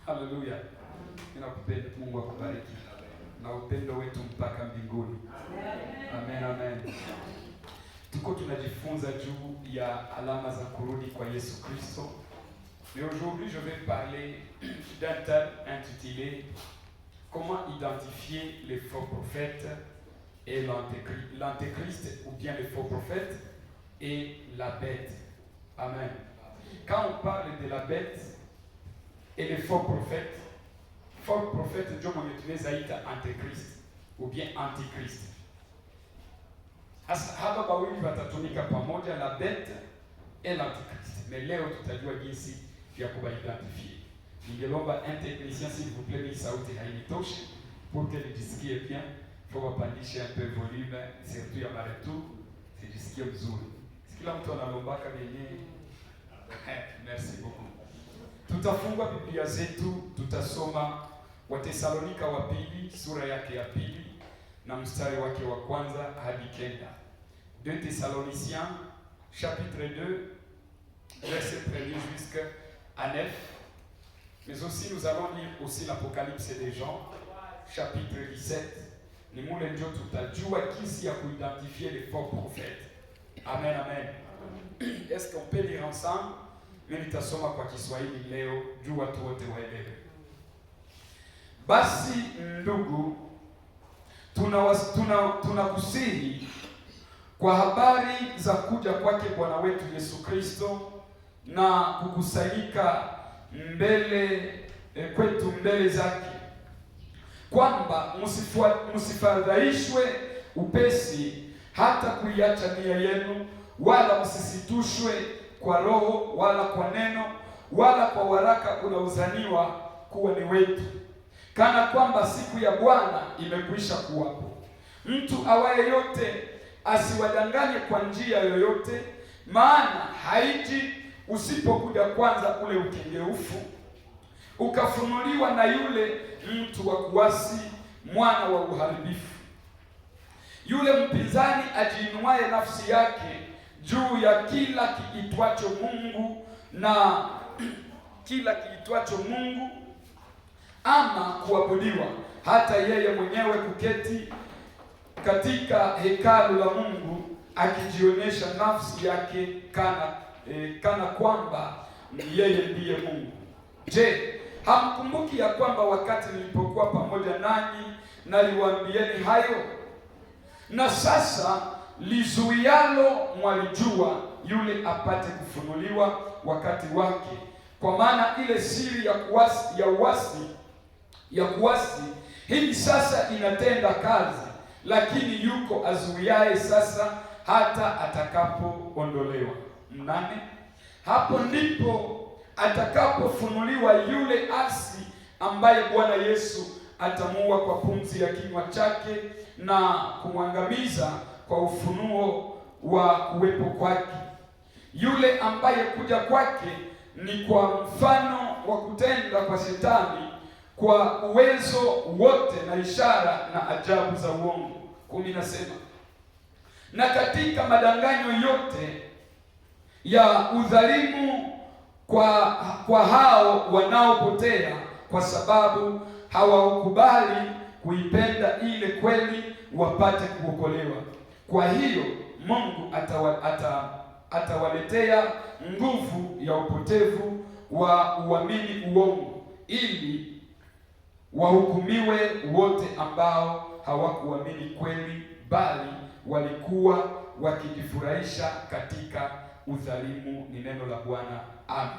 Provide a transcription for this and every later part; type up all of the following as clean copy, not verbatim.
Haleluya. Ninakupenda, Mungu akubariki. Na upendo wetu mpaka mbinguni. Amen, amen. Tuko tunajifunza juu ya alama za kurudi kwa Yesu Kristo. Et aujourd'hui, je vais parler d'un thème intitulé Comment identifier les faux prophètes et l'antéchrist, ou bien les faux prophètes et la bête. Amen. Quand on parle de la bête et les faux prophètes ndio mwenye tunaweza ita antichrist ou bien antichrist. Hasa hapa bawili watatumika pamoja, la bête et l'antichrist. Mais leo tutajua jinsi ya kuwaidentifie. Ningelomba un technicien s'il vous plaît, ni sauti hainitoshi pour que nijisikie bien. Faut wapandishe un peu volume, surtout ya maretu, sijisikie mzuri. Kila mtu analombaka yenyewe. Merci beaucoup. Tutafungua Biblia zetu, tutasoma Watesalonika wa pili sura yake ya pili na mstari wake wa kwanza hadi 9. 2 Thessaloniciens chapitre 2 verset 1 jusqu'à 9. Mais aussi nous allons lire aussi l'Apocalypse des Jean chapitre 17. Ni mule ndio tutajua jinsi ya kuidentifie les faux prophètes. Amen, amen. Est-ce qu'on peut lire ensemble? Mimi nitasoma kwa Kiswahili leo juu watu wote waelewe. Basi ndugu, tunakusihi kwa habari za kuja kwake Bwana wetu Yesu Kristo na kukusanyika kwetu mbele zake, kwamba msifadhaishwe upesi hata kuiacha nia yenu, wala msisitushwe kwa roho wala kwa neno wala kwa waraka unaozaniwa kuwa ni wetu, kana kwamba siku ya Bwana imekwisha kuwapo. Mtu awaye yote asiwadanganye kwa njia yoyote, maana haiji usipokuja kwanza ule ukengeufu, ukafunuliwa na yule mtu wa kuasi, mwana wa uharibifu, yule mpinzani ajiinuaye nafsi yake juu ya kila kiitwacho Mungu na kila kiitwacho Mungu ama kuabudiwa, hata yeye mwenyewe kuketi katika hekalu la Mungu akijionyesha nafsi yake kana kwamba yeye ndiye Mungu. Je, hamkumbuki ya kwamba wakati nilipokuwa pamoja nanyi naliwaambieni hayo? Na sasa lizuialo mwalijua, yule apate kufunuliwa wakati wake, kwa maana ile siri ya kuasi hivi sasa inatenda kazi, lakini yuko azuiaye sasa hata atakapoondolewa. 8. Hapo ndipo atakapofunuliwa yule asi, ambaye Bwana Yesu atamuua kwa pumzi ya kinywa chake na kumwangamiza kwa ufunuo wa kuwepo kwake, yule ambaye kuja kwake ni kwa mfano wa kutenda kwa Shetani kwa uwezo wote na ishara na ajabu za uongo. 10 nasema, na katika madanganyo yote ya udhalimu kwa hao wanaopotea, kwa sababu hawakubali kuipenda ile kweli wapate kuokolewa. Kwa hiyo Mungu atawaletea nguvu ya upotevu wa uamini uongo, ili wahukumiwe wote ambao hawakuamini kweli, bali walikuwa wakijifurahisha katika udhalimu. Ni neno la Bwana. Amen.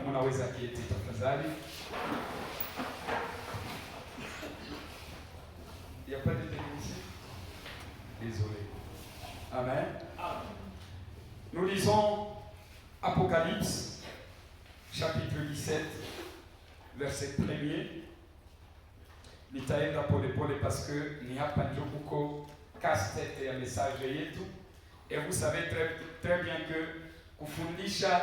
Mnaweza keti tafadhali. Il n'y a pas de technicien? Désolé. Amen. Nous lisons Apocalypse, chapitre 17, verset 1er. Nitaenda pole parce que ni hapa ndio kuko casse-tête ya message yetu. Et vous savez très bien que kufundisha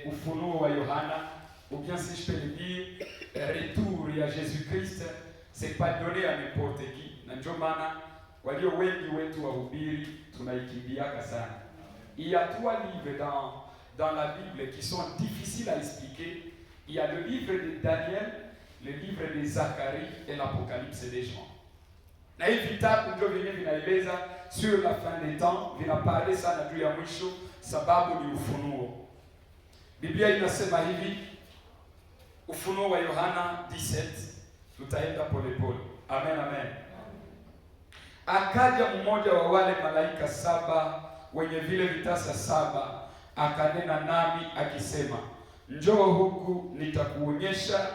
ufunuo wa Yohana, ou bien si je peux le dire, retour ya Jésus-Christ, c'est pas donné à n'importe qui. Na ndio maana walio wengi wetu wahubiri tunaikimbiaka sana. Il y a 3 livres dans la Bible qui sont difficiles à expliquer. Il y a le livre de Daniel, le livre de Zacharie et l'Apocalypse des Jean. Na hivi vitabu ndio vyenyewe vinaeleza sur la fin des temps, vinapale sana juu ya mwisho, sababu ni ufunuo. Biblia inasema hivi, Ufunuo wa Yohana 17, tutaenda polepole. Amen, amen. Akaja mmoja wa wale malaika 7 wenye vile vitasa 7, akanena nami akisema, njoo huku nitakuonyesha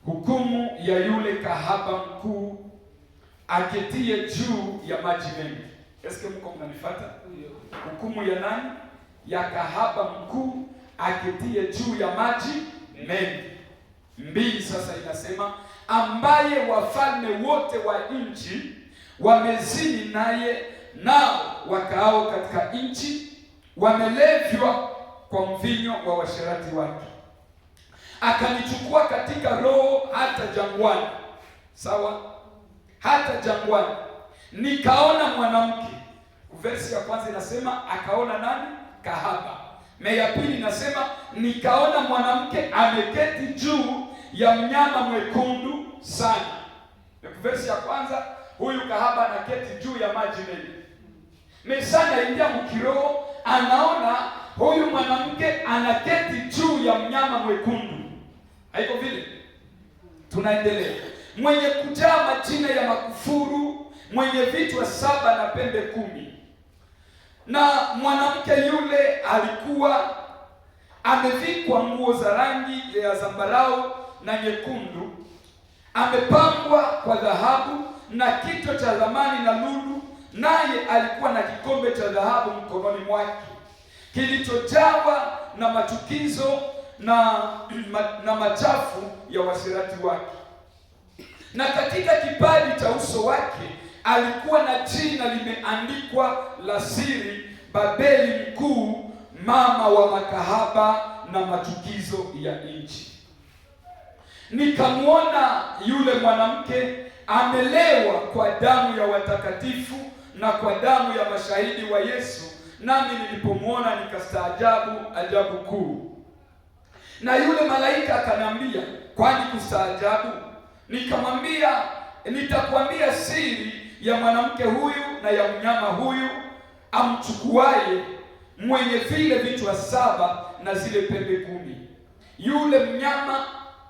hukumu ya yule kahaba mkuu aketie juu ya maji mengi. Eske mko mnanifuata? Hukumu ya nani? Ya kahaba mkuu aketie juu ya maji mengi. 2 sasa inasema, ambaye wafalme wote wa nchi wamezini naye, nao wakaao katika nchi wamelevywa kwa mvinyo wa washerati wake. Akanichukua katika roho hata jangwani. Sawa? Hata jangwani. Nikaona mwanamke. Versi ya kwanza inasema akaona nani? Kahaba. Ya pili inasema nikaona mwanamke ameketi juu ya mnyama mwekundu sana. Versi ya kwanza, huyu kahaba anaketi juu ya maji mengi. Mesana ingia mkiroho, anaona huyu mwanamke anaketi juu ya mnyama mwekundu. Haiko vile? Tunaendelea. Mwenye kujaa majina ya makufuru, mwenye vichwa 7 na pembe 10. Na mwanamke yule alikuwa amevikwa nguo za rangi ya zambarau na nyekundu, amepambwa kwa dhahabu na kichwa cha thamani na lulu, naye alikuwa na kikombe cha dhahabu mkononi mwake kilichojawa na machukizo na machafu ya washerati wake. Na katika kipaji cha uso wake alikuwa na jina limeandikwa la siri, Babeli mkuu, mama wa makahaba na machukizo ya nchi. Nikamwona yule mwanamke amelewa kwa damu ya watakatifu na kwa damu ya mashahidi wa Yesu, nami nilipomwona nikastaajabu ajabu kuu. Na yule malaika akaniambia, kwani kustaajabu? Nikamwambia, nitakwambia siri ya mwanamke huyu na ya mnyama huyu amchukuaye, mwenye vile vichwa 7 na zile pembe 10. Yule mnyama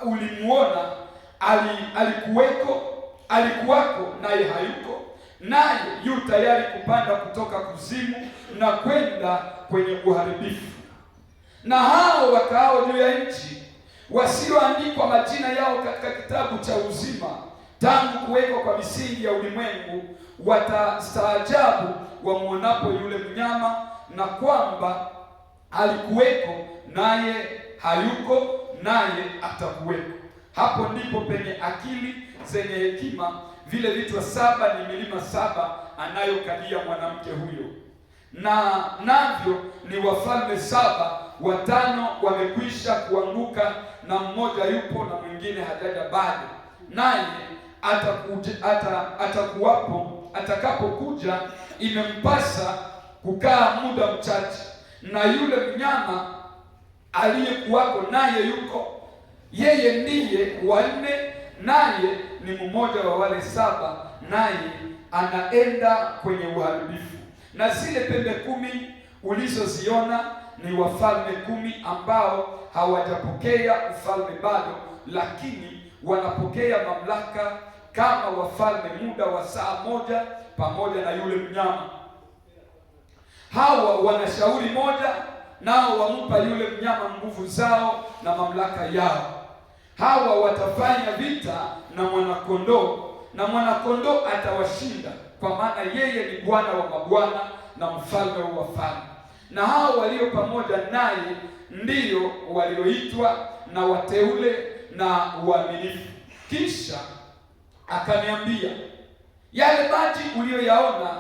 ulimuona, alikuwako naye hayuko, naye yu tayari kupanda kutoka kuzimu na kwenda kwenye uharibifu. Na hao wakaao juu ya nchi wasioandikwa majina yao katika kitabu cha uzima tangu kuwekwa kwa misingi ya ulimwengu watastaajabu wamwonapo yule mnyama, na kwamba alikuweko naye hayuko naye atakuweko. Hapo ndipo penye akili zenye hekima, vile vichwa 7 ni milima 7 anayokalia mwanamke huyo, na navyo ni wafalme 7, 5 wamekwisha kuanguka na mmoja yupo na mwingine hajaja bado. Naye atakapokuja imempasa kukaa muda mchache. Na yule mnyama aliyekuwako naye yuko, yeye ndiye wa 4, naye ni mmoja wa wale 7, naye anaenda kwenye uharibifu. Na zile pembe 10 ulizoziona ni wafalme 10 ambao hawajapokea ufalme bado, lakini wanapokea mamlaka kama wafalme muda wa saa moja pamoja na yule mnyama. Hawa wana shauri moja, nao wampa yule mnyama nguvu zao na mamlaka yao. Hawa watafanya vita na mwanakondoo, na mwanakondoo atawashinda, kwa maana yeye ni Bwana wa mabwana na mfalme wa wafalme. Na hao walio pamoja naye ndiyo walioitwa na wateule na waaminifu. Kisha akaniambia, yale maji uliyoyaona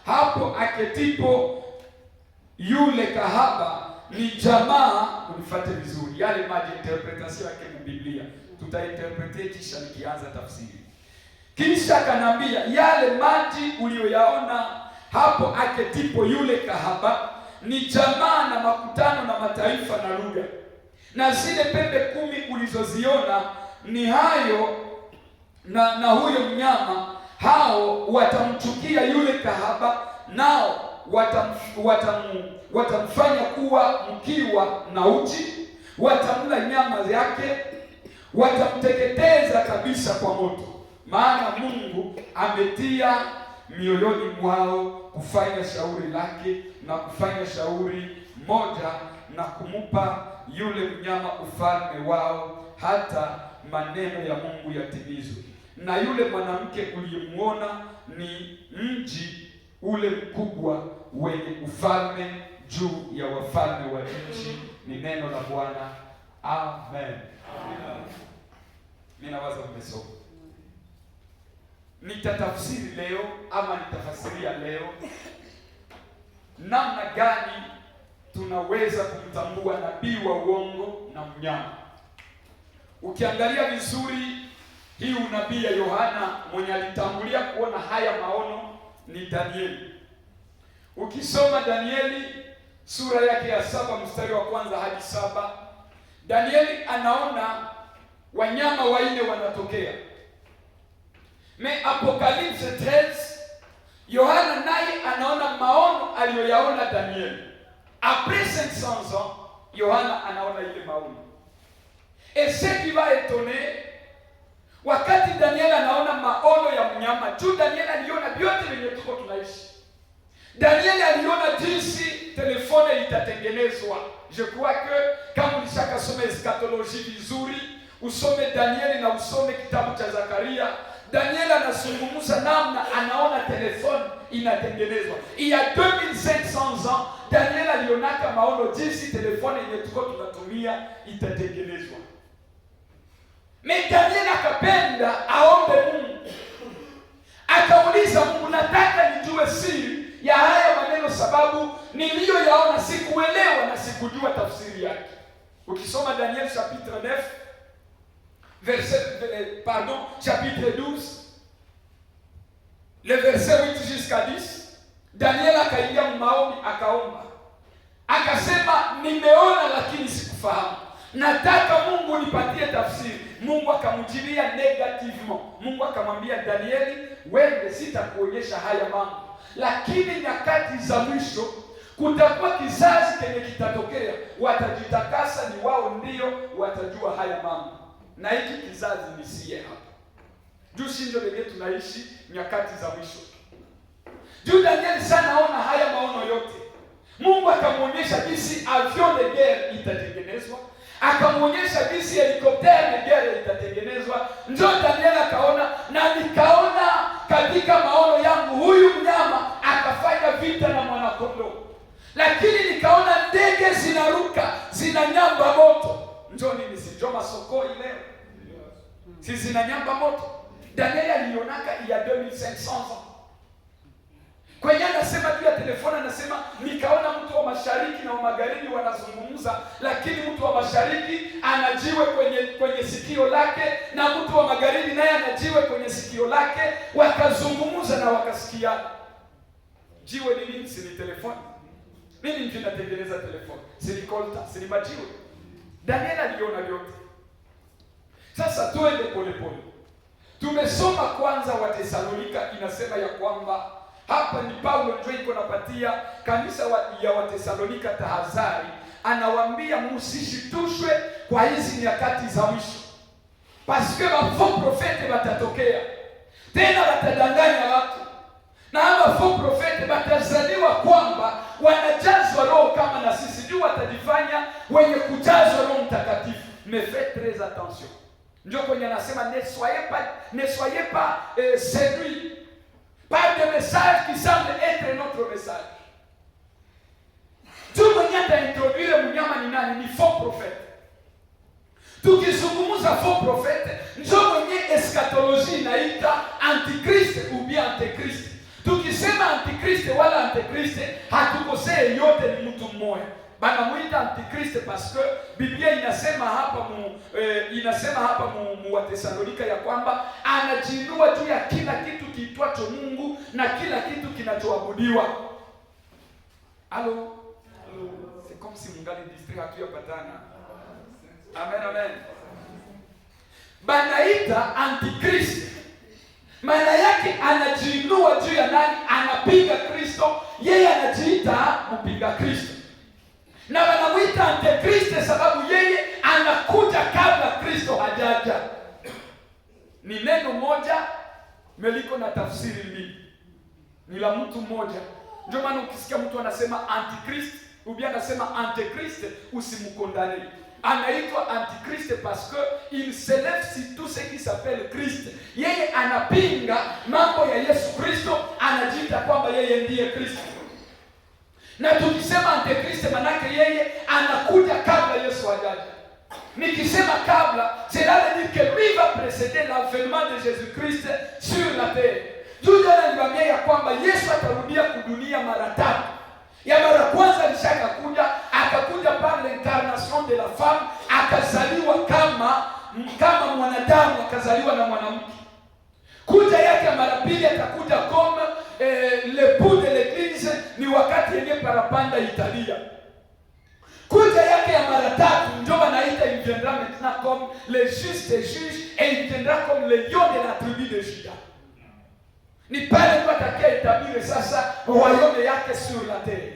hapo aketipo yule kahaba ni jamaa. Unifuate vizuri, yale maji, interpretation yake mu Biblia tutainterprete kisha nikianza tafsiri. Kisha akaniambia, yale maji uliyoyaona hapo aketipo yule kahaba ni jamaa na makutano na mataifa na lugha. Na zile pembe 10 ulizoziona ni hayo na huyo mnyama, hao watamchukia yule kahaba, nao watamfanya kuwa mkiwa na uchi, watamla nyama yake, watamteketeza kabisa kwa moto. Maana Mungu ametia mioyoni mwao kufanya shauri lake na kufanya shauri moja, na kumupa yule mnyama ufalme wao, hata maneno ya Mungu yatimizwe. Na yule mwanamke uliyemuona ni mji ule mkubwa wenye ufalme juu ya wafalme wa nchi. Ni neno la Bwana. Amen. Mimi nawaza mmesoma. Nitatafsiri leo ama nitafasiria leo namna gani tunaweza kumtambua nabii wa uongo na mnyama. Ukiangalia vizuri hii unabii ya Yohana, mwenye alitangulia kuona haya maono ni Danieli. Ukisoma Danieli sura yake ya 7 mstari wa 1 hadi 7, Danieli anaona wanyama 4 wanatokea. Apocalypse 13, Yohana naye anaona maono aliyoyaona Danieli. Après 500 ans, Yohana anaona ile maono. Et ce qui va étonner, wakati Danieli anaona maono ya mnyama, juu Danieli aliona vyote vyenye tuko tunaishi. Danieli aliona jinsi telefone itatengenezwa. Je crois que kama ulishaka soma eschatologie vizuri, usome Danieli na usome kitabu cha Zakaria, Danieli anazungumza namna anaona telefone inatengenezwa. Il y a 2500 ans, Danieli alionaka maono jinsi telefone yenye tuko tunatumia itatengenezwa. Danieli akapenda aombe Mungu. Akauliza Mungu, nataka nijue siri ya haya maneno, sababu niliyoyaona sikuelewa na sikujua tafsiri yake. Ukisoma Daniel chapitre 9 chapitre 12, le verset 8 jusqu'à 10, Daniel akaingia maombi, akaomba, akasema nimeona lakini sikufahamu, nataka Mungu nipatie tafsiri. Mungu akamjibia negativement. Mungu akamwambia Danieli, wewe sitakuonyesha haya mambo, lakini nyakati za mwisho kutakuwa kizazi kenye kitatokea, watajitakasa, ni wao ndio watajua haya mambo, na hiki kizazi ni sie hapa. Juu si ndio wenyewe tunaishi nyakati za mwisho. Juu Danieli sana ona haya maono yote. Mungu akamwonyesha jinsi avion de guerre itatengenezwa, akamwonyesha jinsi helikopter de guerre itatengenezwa. Ndio Danieli akaona, na nikaona katika maono yangu huyu mnyama akafanya vita na mwanakondoo, lakini nikaona ndege zinaruka zinanyamba moto. Njoo nini, si njoo masokoi leo, si zinanyamba moto. Danieli alionaka ya 2500 ans. Kwenye anasema juu ya telefoni, anasema nikaona mtu wa mashariki na wa magharibi wanazungumza, lakini mtu wa mashariki anajiwe kwenye sikio lake, na mtu wa magharibi naye anajiwe kwenye sikio lake, wakazungumza na wakasikiana. Jiwe ni nini? Si ni telefoni. Nini ndio inatengeneza telefoni? Si ni kolta, si ni majiwe. Daniel aliona vyote. Sasa tuende polepole. Tumesoma kwanza wa Thessalonika, inasema ya kwamba hapa ni Paulo ndio iko napatia kanisa ya Wathessalonika tahadhari. Anawaambia msishitushwe kwa hizi nyakati za mwisho, parce que faux prophètes watatokea tena, watadanganya watu, na hao faux prophètes watazaliwa kwamba wanajazwa roho kama na sisi, juu watajifanya wenye kujazwa Roho Mtakatifu. Mais faites très attention. Ndio kwenye anasema ne soyez pas séduits par des messages qui semblent être notre message. Tu mwenye ataintroduire mnyama ni nani? Ni faux prophète. Tukizungumza faux prophète, ndio mwenye eschatologie inaita antichrist ou bien antichrist. Tukisema antichrist wala antichrist, hatukosee, yote ni mtu mmoja. Banamuita antichrist parce que Biblia inasema hapa mu Wathessalonika ya kwamba anajiinua juu ya kila kitu kiitwacho Mungu na kila kitu kinachoabudiwa. Halo. msi mungali district hatuyapatana. Amen, amen. Banaita Antikristo. Maana yake anajiinua juu ya nani? Anapinga Kristo. Yeye anajiita mpinga Kristo. Na wanamuita Antikristo sababu yeye anakuja kabla Kristo hajaja. Ni neno moja meliko na tafsiri mbili. Ni la mtu mmoja. Ndio maana ukisikia mtu anasema Antikristo, ubia anasema Antikristo, usimkondane. Anaitwa Antichrist parce que il s'élève sur tout ce qui s'appelle Christ. Yeye anapinga mambo ya Yesu Kristo, anajiita kwamba yeye ndiye Kristo. Na tukisema Antichrist manake yeye anakuja kabla Yesu hajaja. Nikisema kabla, cela veut dire que lui va précéder l'avènement de Jésus-Christ sur la terre. Juda ananiambia ya kwamba Yesu atarudia kudunia mara tatu. Ya mara kwanza alishaka kuja, akakuja par l'incarnation de la femme, akazaliwa kama mwanadamu, akazaliwa na mwanamke. Kuja yake mara pili atakuja comme l'époux de l'église, ni wakati yenye parapanda Italia. Kuja yake ya mara tatu ndio wanaita il viendra maintenant comme le juste juge et il viendra comme le lion de la tribu de Juda. Ni pale kwa atakaye itabiri sasa royaume yake sur la terre.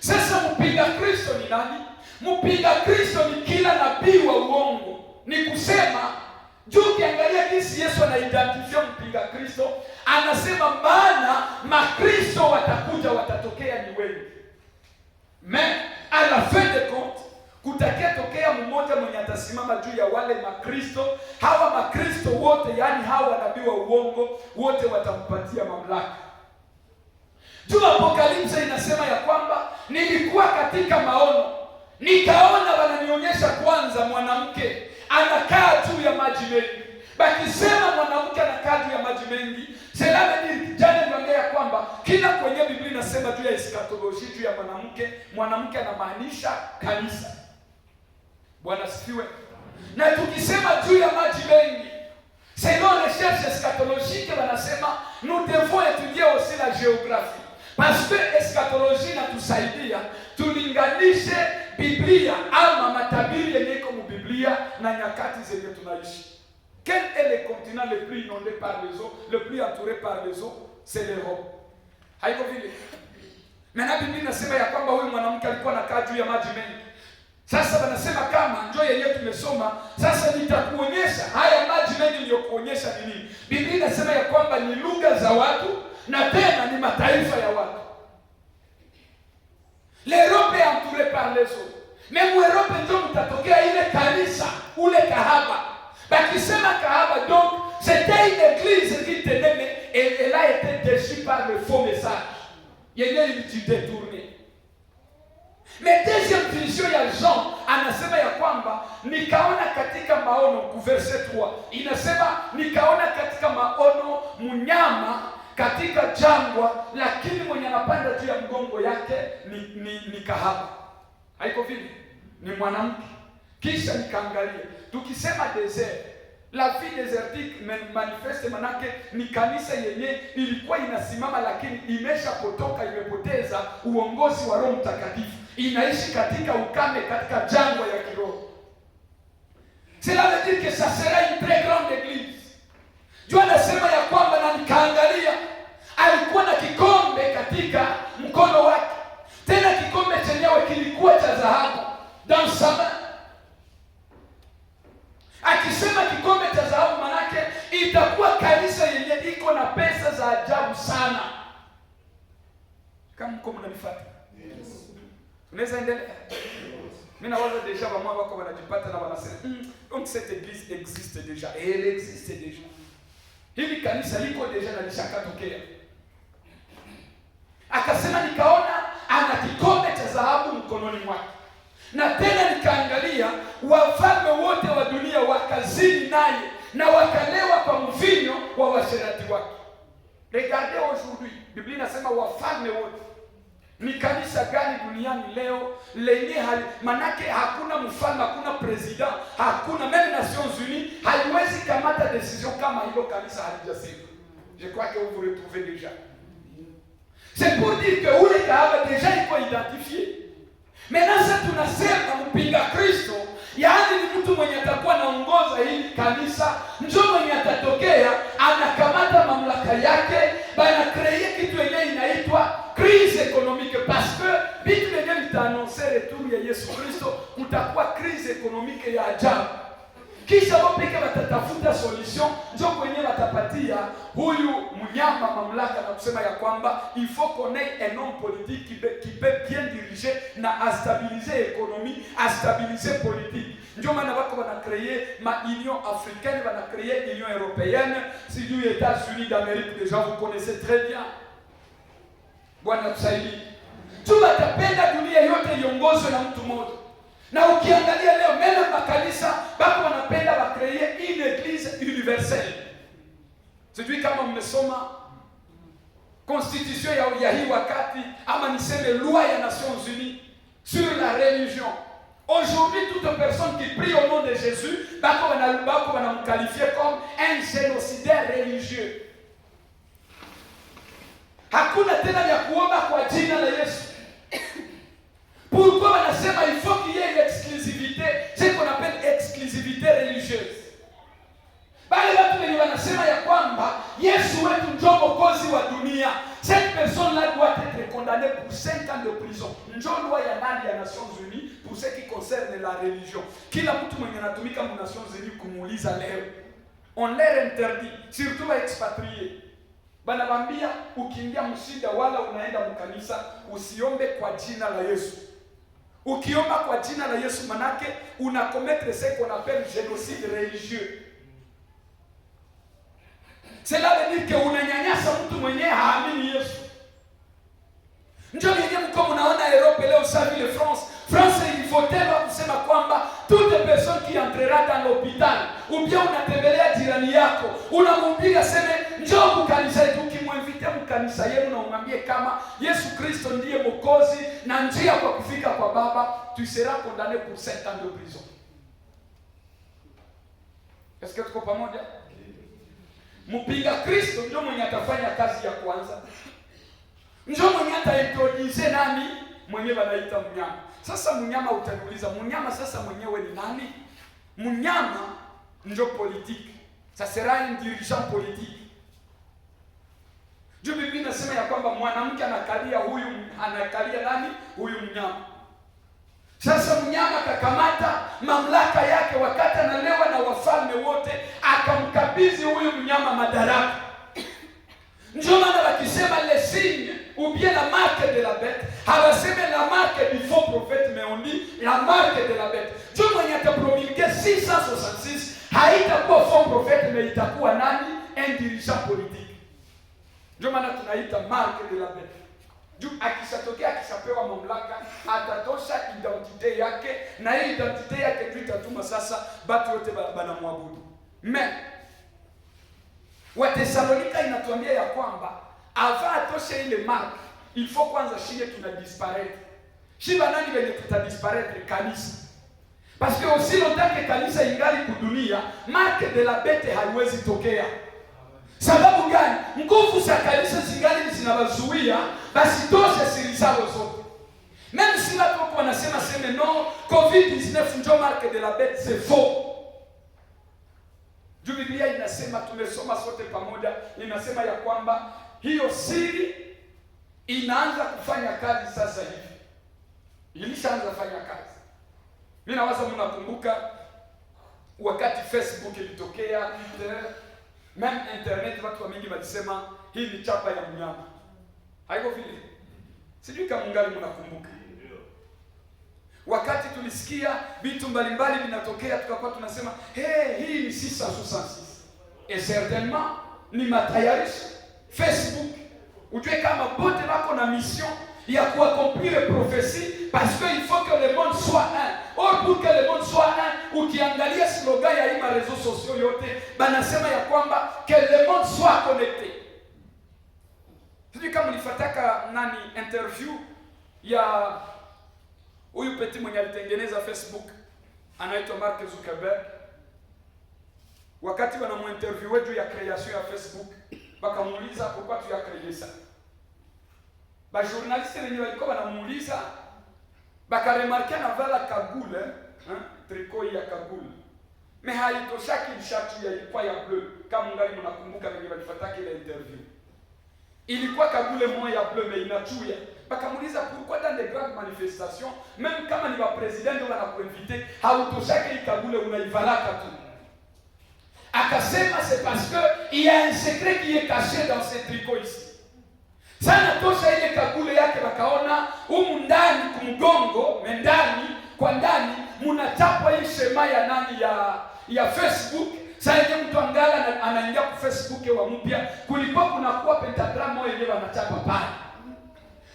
Sasa mpinga Kristo ni nani? Mpinga Kristo ni kila nabii wa uongo. Ni kusema juu kiangalia jinsi Yesu anaidentifia mpinga Kristo, anasema maana makristo watakuja, watatokea ni wengi. Mais à la fin de compte kutakia tokea mmoja mwenye atasimama juu ya wale makristo. Hawa makristo wote, yani hawa nabii wa uongo wote watampatia mamlaka. Juu Apokalipsa inasema ya kwamba nilikuwa katika maono, nikaona wananionyesha kwanza mwanamke anakaa juu ya maji mengi. Bakisema mwanamke anakaa juu ya maji mengi, cela veut dire jana niongea kwamba kila kwenye Biblia inasema juu ya eschatology, juu ya mwanamke anamaanisha kanisa. Bwana sifiwe. Na tukisema juu ya maji mengi, selon recherche eschatologique wanasema nous devons étudier aussi la géographie. Parce que eschatologie inatusaidia tulinganishe Biblia ama matabiri yenye iko mu Biblia na nyakati zenye tunaishi. Quel est le continent le plus inondé par les eaux, le plus entouré par les eaux? C'est l'Europe. Haiko vile. Maana Biblia inasema ya kwamba huyu mwanamke alikuwa anakaa juu ya maji mengi. Sasa wanasema kama njoo yenyewe tumesoma, sasa nitakuonyesha haya maji mengi niliyokuonyesha ni nini. Biblia inasema ya kwamba ni lugha za watu na tena ni mataifa ya watu. L'Europe est entourée par les eaux. Mais mu Europe ndio mtatokea ile kanisa, ule kahaba. Bakisema kahaba, donc c'était une église qui tenait, mais elle a été déchue par le faux message. Yenye ilitudetourner. Mais deuxième vision ya Jean anasema ya kwamba nikaona katika maono, verset 3 inasema nikaona katika maono mnyama katika jangwa, lakini mwenye anapanda juu ya mgongo yake ni kahaba. Haiko vile, ni mwanamke. Kisha nikaangalia, tukisema desert, la vie désertique manifeste manake ni kanisa yenye ilikuwa inasimama lakini imeshapotoka, imepoteza uongozi wa Roho Mtakatifu. Inaishi katika ukame, katika jangwa ya kiroho. Cela veut dire que ça sera une très grande église. Dieu anasema ya kwamba na nikaangalia alikuwa na kikombe katika mkono wake. Tena kikombe chenyewe kilikuwa cha dhahabu dans sa main. Akisema kikombe cha dhahabu manake itakuwa kanisa yenye iko na pesa za ajabu sana. Kama mko mnanifuata? Yes. Unaweza endelea? Mimi nawaza deja wamama wako wanajipata na wanasema, donc cette église existe déjà. Et elle existe déjà. Hili kanisa liko deja na lishakatokea. Akasema nikaona ana kikombe cha dhahabu mkononi mwake. Na tena nikaangalia wafalme wote wa dunia wakazini naye na wakalewa kwa mvinyo wa washerati wake. Regardez aujourd'hui, Biblia inasema wafalme wote. Ni kanisa gani duniani leo lenye manake hakuna mfalme, hakuna president, hakuna même Nations Unies haiwezi kamata decision kama hilo kanisa halijasema. Je crois que vous vous retrouvez déjà. C'est pour dire que ule kahaba déjà iko identifié. Menasa tunasema mpinga Kristo, yaani ni mtu mwenye atakuwa anaongoza hili kanisa, ndio mwenye atatokea anakamata mamlaka yake, bana créer kitu yenyewe inaitwa crise économique, parce que vitu yenyewe vitaannoncer retour ya Yesu Kristo, kutakuwa crise économique ya ajabu. Kisha wao peke watatafuta solution, ndio kwenye watapatia huyu mnyama mamlaka na kusema ya kwamba il faut qu'on ait un homme politique qui peut bien diriger na a stabiliser économie, a stabiliser politique. Ndio maana wako wana créer ma union africaine, wana créer union européenne, si du États-Unis d'Amérique, déjà vous connaissez très bien. Bwana tusaidie. Tunatapenda dunia yote iongozwe na mtu mmoja. Na ukiangalia leo mema makanisa bado wanapenda wa créer une église universelle. Sijui kama mmesoma constitution ya hii wakati ama niseme loi ya Nations Unies sur la religion. Aujourd'hui, toute personne qui prie au nom de Jésus, bako wanamqualifier comme un génocidaire religieux. Hakuna tena ya kuomba kwa jina la Yesu. Pourquoi wanasema il faut qu'il y ait une exclusivité, ce qu'on appelle exclusivité religieuse. Bali watu wengi wanasema ya kwamba Yesu wetu ndio mwokozi wa dunia. Cette personne-là doit être condamnée pour 5 ans de prison. Ndio loi ya nani ya Nations Unies pour ce qui concerne la religion. Kila mtu mwenye anatumika mu Nations Unies kumuuliza leo, on leur interdit, surtout wa expatriés. Banabambia ukiingia mshida wala unaenda mkanisa usiombe kwa jina la Yesu. Ukiomba kwa jina la Yesu manake una commettre ce qu'on appelle génocide religieux. Cela veut dire que unanyanyasa mtu mwenye haamini Yesu. Ndio yenyewe mko mnaona Europe leo sasa vile France ilivotema kusema kwamba toute personne qui entrera dans l'hôpital ou bien unatembelea jirani yako unamwambia sema njoo kanisa yetu, ukimwinvite mkanisa yenu na umwambie kama Yesu Kristo ndiye mwokozi na njia kwa kufika kwa Baba, tu seras condamné pour 7 ans de prison. Est-ce que tuko pamoja? Mpinga Kristo ndio mwenye atafanya kazi ya kwanza. Ndio mwenye ataintroduce nani? Mwenyewe anaita mnyama. Sasa mnyama utaniuliza, mnyama sasa mwenyewe ni nani? Mnyama ndio politique. Ça sera un dirigeant politique. Ndio Biblia inasema ya kwamba mwanamke anakalia nani? Huyu mnyama. Sasa mnyama akakamata mamlaka yake wakati analewa na wafalme wote, akamkabidhi huyu mnyama madaraka. Ndio maana wakisema les signes ou bien la marque de la bête, hawaseme la marque du faux prophète, mais on dit la marque de la bête. Ndio mwenye atapromulguer 666 haitakuwa faux prophète, mais itakuwa nani? Un dirigeant politique. Ndio maana tunaita marque de la bête. Juu akishapewa mamlaka atatosha identite yake, na hii identite yake ndio itatuma sasa batu wote banamwabudu. Mais Wathesalonika inatuambia ya kwamba avant atoshe ile marque, il faut kwanza shie tunadisparaître. Shiba nani wenye tutadisparaître? Kanisa. Parce que aussi longtemps que kanisa ingali kudunia, marque de la bête haiwezi tokea. Sababu gani? Nguvu za kanisa zingali zinawazuia basi toshe siri zao zote. Même si watu wanasema sema non, COVID-19 ndio marque de la bête, c'est faux. Biblia inasema, tumesoma sote pamoja, inasema ya kwamba hiyo siri inaanza kufanya kazi sasa hivi. Ilishaanza kufanya kazi. Mimi nawaza mnakumbuka wakati Facebook ilitokea, même internet, watu wengi walisema hii ni chapa ya mnyama. Haiko vile? Sijui kama mungali mnakumbuka. Wakati tulisikia vitu mbalimbali vinatokea, tukakuwa tunasema hii ni 666. Et certainement ni matayarisho Facebook. Ujue kama bote wako na mission ya kuaccomplir prophétie, parce que il faut que le monde soit un. Or pour que le monde soit un, ukiangalia slogan ya hii réseaux sociaux yote banasema ya kwamba que le monde soit connecté. Sijui kama nifataka nani interview ya huyu peti mwenye alitengeneza Facebook, anaitwa Mark Zuckerberg. Wakati wanamuinterview juu ya creation ya Facebook, bakamuuliza pourquoi tu as créé ça. Ba journaliste wenyewe walikuwa wanamuuliza bakaremarke anavala kagule, triko ya kagule. Mais haitoshaki shati ya ilikuwa ya bleu. Kama ngali mnakumbuka wenye walifuata ile interview. Ilikuwa kagule moja ya bleu mais inachuya. Bakamuuliza pourquoi dans des grandes manifestations, même kama ni wa president ndio wanakuinvite, hautoshaki kagule unaivalaka tu. Akasema c'est parce que il y a un secret qui est caché dans ce tricot ici. Sana tosha ile kagule yake wakaona humu ndani kumgongo, ndani kwa ndani mnachapwa hii shema ya nani ya Facebook. Sasa mtu angala anaingia kwa Facebook wa mpya, kulikuwa kunakuwa pentagram moja ile wanachapa pale.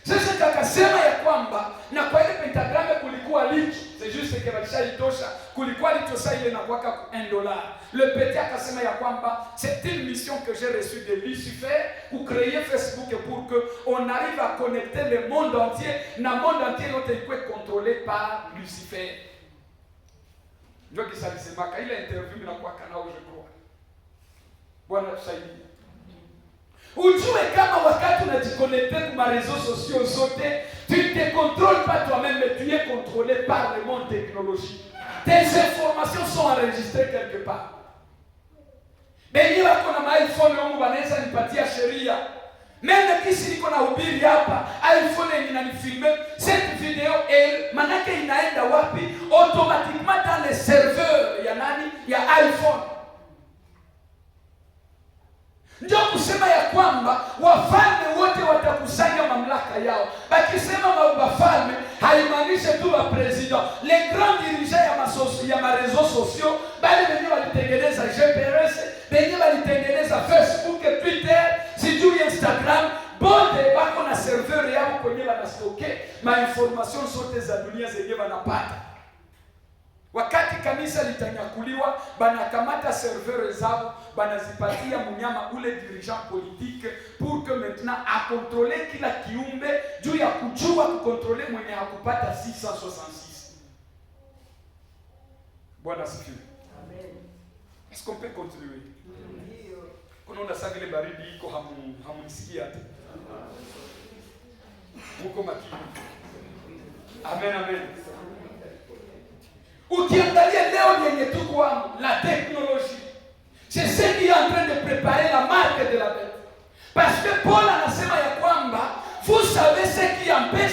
Sasa kakasema ya kwamba na kwa ile pentagram kulikuwa licho, c'est juste que walishaitosha, kulikuwa licho sasa ile inakuwa $1. Le petit akasema ya kwamba c'est une mission que j'ai reçue de Lucifer pour créer Facebook pour que on arrive à connecter le monde entier, na monde entier yote ikuwe contrôlé par Lucifer. Ndio kisalisemaka ile interview inakuwa kanao je crois. Bwana tusaidie. Ujue kama wakati unajiconnecter kwa réseaux sociaux zote, tu ne te contrôles pas toi-même, mais tu es contrôlé par le monde technologique. Tes informations sont enregistrées quelque part. Benye wako na iPhone wangu wanaweza nipatia sheria. Mimi kisi niko na hubiri hapa, iPhone inanifilme, cette vidéo manake inaenda wapi? Automatiquement dans les serveurs ya nani? Ya iPhone. Ndio kusema ya kwamba wafalme wote watakusanya mamlaka yao. Bakisema wafalme haimaanishi tu wa president. Les grands dirigeants ya ma réseaux sociaux, bali wenyewe walitengeneza GPS, wenyewe walitengeneza Facebook, Twitter, sijui Instagram, bote wako na server yao kwenye wanastoke ma information zote za dunia zenyewe wanapata. Wakati kanisa litanyakuliwa, banakamata serveur zao, banazipatia mnyama ule dirigeant politique pour que maintenant a contrôler kila kiumbe juu ya kujua kukontrole mwenye hakupata 666. Bwana sifiwe. Amen. Est-ce qu'on peut continuer? Kuna unasa vile baridi iko hamunisikia hata. Muko makini. Amen, amen. Ukiangalia leo yenye tuko la technologie, c'est ce qui est en train de préparer la marque de la bête. Parce que Paul anasema ya kwamba vous savez ce qui empêche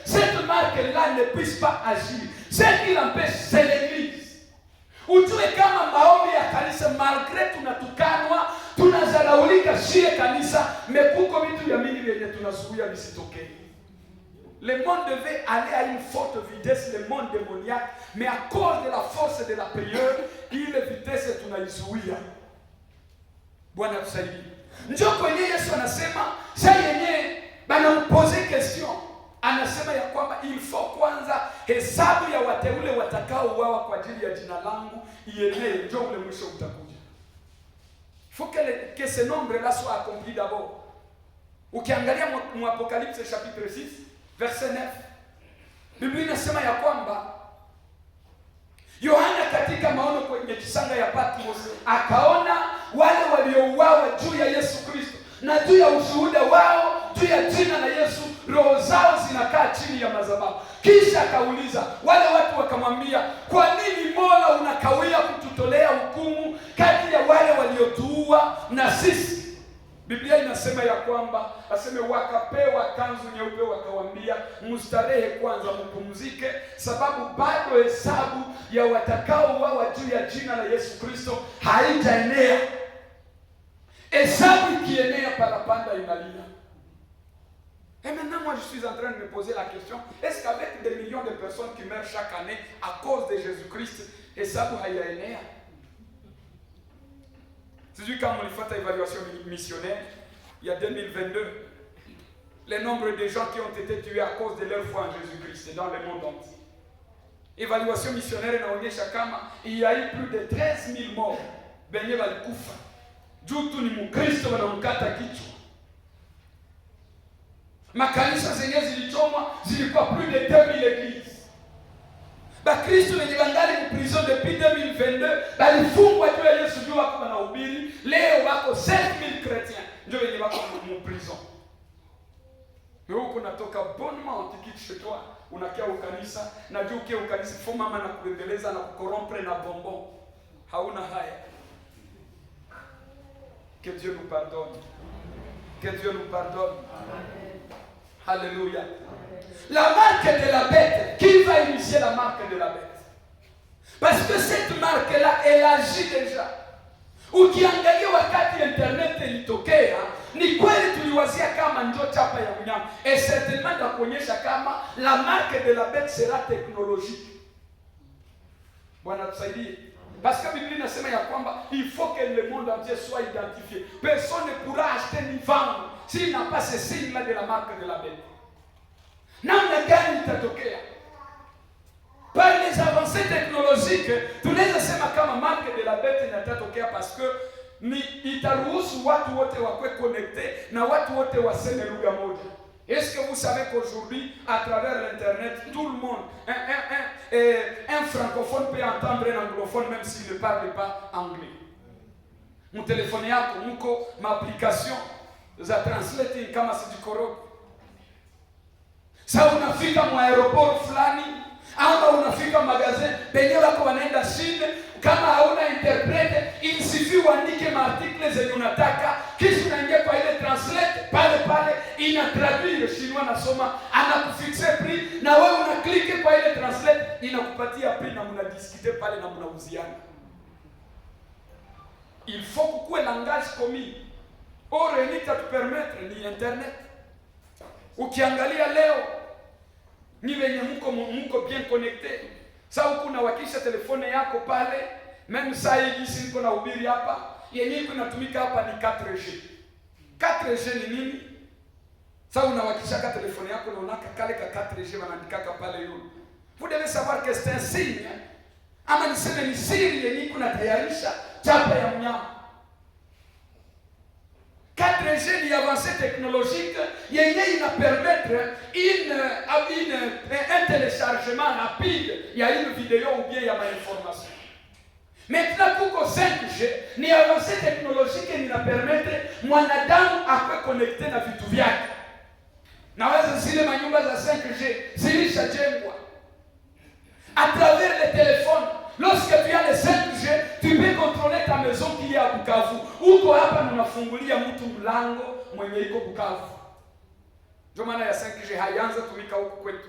cette marque-là ne puisse pas agir. Ce qui l'empêche, c'est l'église. Ujue kama maombi ya kanisa, malgré tunatukanwa, tunazalaulika shie kanisa, mekuko vitu vya mingi vyenye tunasuia visitokee. Le monde devait aller à une forte vitesse, le monde démoniaque, mais à cause de la force de la prière, ile vitesse tunaizuia. Bwana tusaidie. Njoo kwenye Yesu anasema, sasa yenyewe banampoze question. Anasema ya kwamba il faut kwanza hesabu ya wateule watakaouawa kwa ajili ya jina langu ienee, njoo ule mwisho utakuja. Il faut que ce nombre-là soit accompli d'abord. Ukiangalia mu Apocalypse chapitre 6, verset 9, Biblia inasema ya kwamba Yohana katika maono kwenye kisanga ya Patmos akaona wale waliouawa juu ya Yesu Kristo na juu ya ushuhuda wao juu ya jina la Yesu, roho zao zinakaa chini ya madhabahu. Kisha akauliza wale watu, wakamwambia, kwa nini Mola unakawia kututolea hukumu kati ya wale waliotuua na sisi? Biblia inasema ya kwamba aseme wakapewa kanzu nyeupe, wakawaambia mstarehe kwanza, mpumzike, sababu bado hesabu ya watakaouawa juu ya jina la Yesu Kristo haijaenea. Hesabu ikienea, parapanda inalia. Et maintenant, moi, je suis en train de me poser la question, est-ce qu'avec des millions de personnes qui meurent chaque année à cause de Jésus-Christ, hesabu haijaenea? C'est quand on fait l'évaluation missionnaire, il y a 2022, le nombre de gens qui ont été tués à cause de leur foi en Jésus-Christ dans le monde entier. Évaluation missionnaire inaonyesha kama il y a eu plus de 13 000 morts benye walikufa juu tu ni Mkristo wanamkata kichwa. Makanisa zenye zilichomwa zilikuwa plus de 2000 églises. Bakristo wenye bangali mu prison depuis 2022 balifungwa juu ya Yesu, juu wako wanahubiri. Leo wako 5000 chrétiens ndio wenye wako mu prison. Wewe uko natoka bonnement tikiti chez toi, unakia ukanisa, na juu ukia ukanisa fo mama na kubembeleza na kukorompre na bonbon. Hauna haya. Que Dieu nous pardonne. Que Dieu nous pardonne. Alléluia. La marque de la bête, qui va initier la marque de la bête? Parce que cette marque-là, elle agit déjà. Ukiangalia wakati internet ilitokea, ni kweli tuliwazia kama ndio chapa ya mnyama. Et certainement ndakuonyesha kama la marque de la bête sera technologique. Bwana tusaidie. Parce que Biblia inasema ya kwamba il faut que le monde entier soit identifié. Personne ne pourra acheter ni vendre s'il n'a pas ce signe-là de la marque de la bête. Namna gani itatokea? Par les avancées technologiques, tunaweza sema kama marque de la bête inatatokea parce que ni itaruhusu watu wote wakwe connecté na watu wote waseme lugha moja. Est-ce que vous savez qu'aujourd'hui, à travers l'internet, tout le monde, un francophone peut entendre un anglophone même s'il ne parle pas anglais. Mon téléphone yako, mko ma application za translating kama sijikoroga. Sasa unafika mwa aeroport fulani ama unafika magazini, penye wako wanaenda shinde, kama hauna interprete, il suffit uandike maartikle zenye unataka, kisha unaingia kwa ile translate pale pale ina traduire chinois nasoma, anakufixe prix na wewe una click kwa ile translate inakupatia prix na mnadiscuter pale na mnauziana. Il faut kukuwe langage commun. Or renita tu permettre ni internet. Ukiangalia leo ni wenye mko bien connecté. Sasa huko na wakisha telefone yako pale, même saa hii jinsi niko na ubiri hapa, yenye iko inatumika hapa ni 4G. 4G ni nini? Sasa unawakisha ka telefone yako na unaka kale ka 4G wanaandika pale yule. Vous devez savoir que c'est un signe. Ama niseme ni siri yenye iko natayarisha chapa ya mnyama. 4G ni avancée technologique yenye ina permettre un téléchargement rapide ya une vidéo ou bien ya information. Maintenant kuko 5G ni avancée technologique ina permettre mwanadamu akwe connecté na vitu vyake. Naweza zile manyumba za 5G zilishajengwa à travers le téléphone. Lorsque tu as le 5G, tu peux contrôler ta maison qui est à Bukavu. Uko hapa unafungulia mtu mlango mwenye iko Bukavu. Ndio maana ya 5G haianza tumika huko kwetu.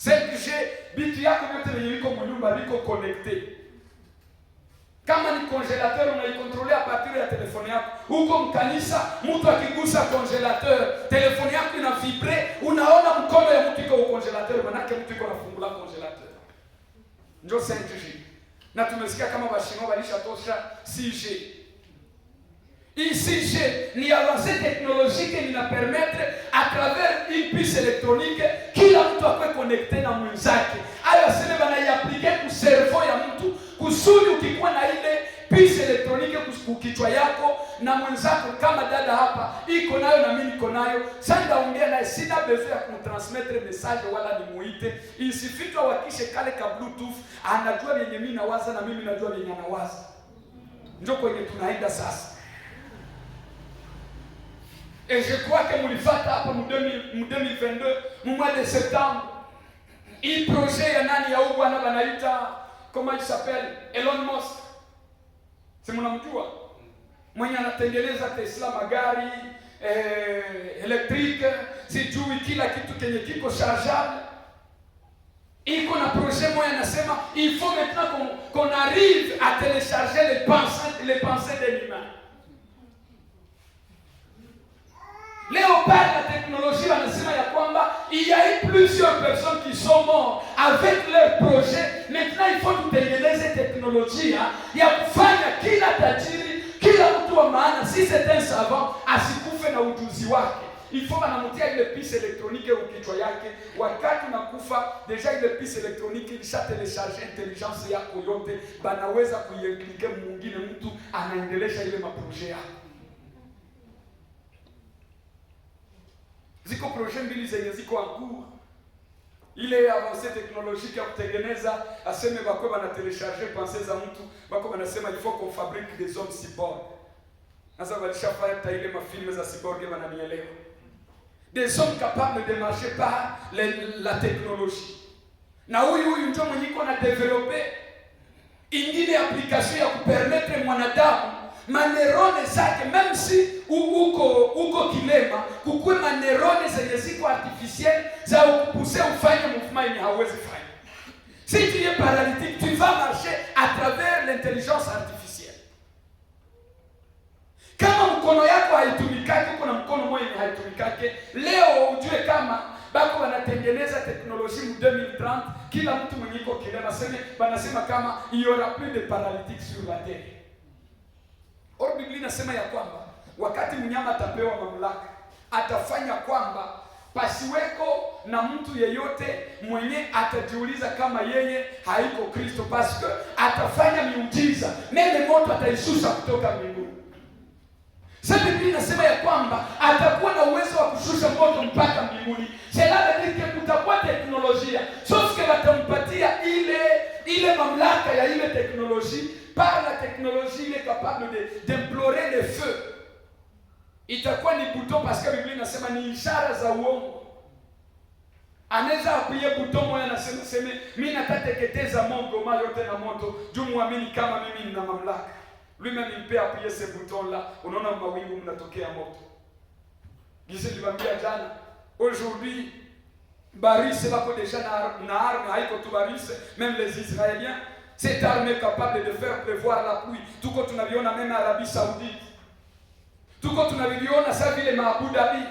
5G bitu yako yote yenye iko mnyumba liko connecté. Kama ni congélateur unaikontrole à partir ya telefone yako. Huko mkanisa mtu akigusa congélateur, telefone yako ina vibre, unaona mkono ya mtu iko congélateur, manake mtu iko anafungula congélateur. Ndio 5G. Na tumesikia kama washino walishatosha 6G. Hii 6G ni avancée technologique ina permettre à travers une puce électronique kila mtu akwe connecté na mwenzake. Hayo sema banaiaplike ku cerveau ya mtu kusudi ukikuwa na ile puce électronique kukichwa yako na mwenzako kama dada hapa iko nayo na mimi niko nayo, sasa ndaongea naye, sina besoin ya kumtransmettre message wala nimuite, isifika wakishe kale ka bluetooth, anajua yenye mimi nawaza na mimi najua yenye anawaza. Ndio kwenye tunaenda sasa. Et je crois que mulifata hapa mu 2022 mu mois de septembre, hii projet ya nani ya bwana banaita comment il s'appelle, Elon Musk. Si mnamjua mwenye anatengeneza Tesla magari electrique, sijui kila kitu kenye kiko chargeable. Iko na projet moja anasema il faut maintenant qu'on arrive à télécharger les pensées de l'humain. Leo par la technologie wanasema ya kwamba il y a eu plusieurs personnes qui sont mortes avec leur projet. Maintenant il faut tutengeneze teknolojia ya kufanya kila tajiri, kila mtu wa maana, si c'est un savant, asikufe na ujuzi wake. Il faut banamutia ile puce électronique ukichwa yake, wakati unakufa deja ile puce électronique ilisha télécharger intelligence yako yote, banaweza kuiimplike mwingine mtu anaendelesha ile maprojet yako. Ziko projet mbili zenye ziko en cours. Ile avancée technologique ya kutengeneza aseme bako bana télécharger pensées za mtu, bako banasema il faut qu'on fabrique des hommes cyborgs. Sasa walishafanya ile mafilme za cyborg bananielewa. des hommes capables de marcher par la technologie. Na huyu ndio mwenye iko na developer ingine application ya kupermettre mwanadamu manerone zake, même si uko kilema, kukue manerone zenye ziko artificiel za ukupuse ufanye mouvement yenye hauwezi fanya. Si tu es paralytique, tu vas marcher à travers l'intelligence artificielle. Kama mkono yako haitumikake, uko na mkono mmoja haitumikake, leo ujue kama bako wanatengeneza teknolojia mu 2030, kila mtu mwenye iko kilema banasema kama il y aura plus de paralytiques sur la terre. Or Biblia inasema ya kwamba wakati mnyama atapewa mamlaka, atafanya kwamba pasiweko na mtu yeyote mwenye atajiuliza kama yeye haiko Kristo, parce que atafanya miujiza, meme moto ataishusha kutoka mbinguni. Sasa Biblia inasema ya kwamba atakuwa na uwezo wa kushusha moto mpaka mbinguni. Cela veut dire que kutakuwa teknolojia, sauf que watampatia ile mamlaka ya ile teknolojia. Par la technologie, il est capable d'implorer le feu. Itakuwa ni buto, parce que Biblia inasema ni ishara za uongo. Anaweza apiye buto moja anasema mimi natateketeza moto mali yote na moto, juu muamini kama mimi nina mamlaka. Lui-même il peut appuyer ce bouton là, unaona mawingu mnatokea moto. Gisi niliwaambia jana, aujourd'hui Baris bako déjà na arme haiko tu Baris, même les Israéliens, cette arme est capable de faire pleuvoir la pluie. Tuko tunaviona même Arabie Saoudite. Tuko tunaviona sa vile Abu Dhabi.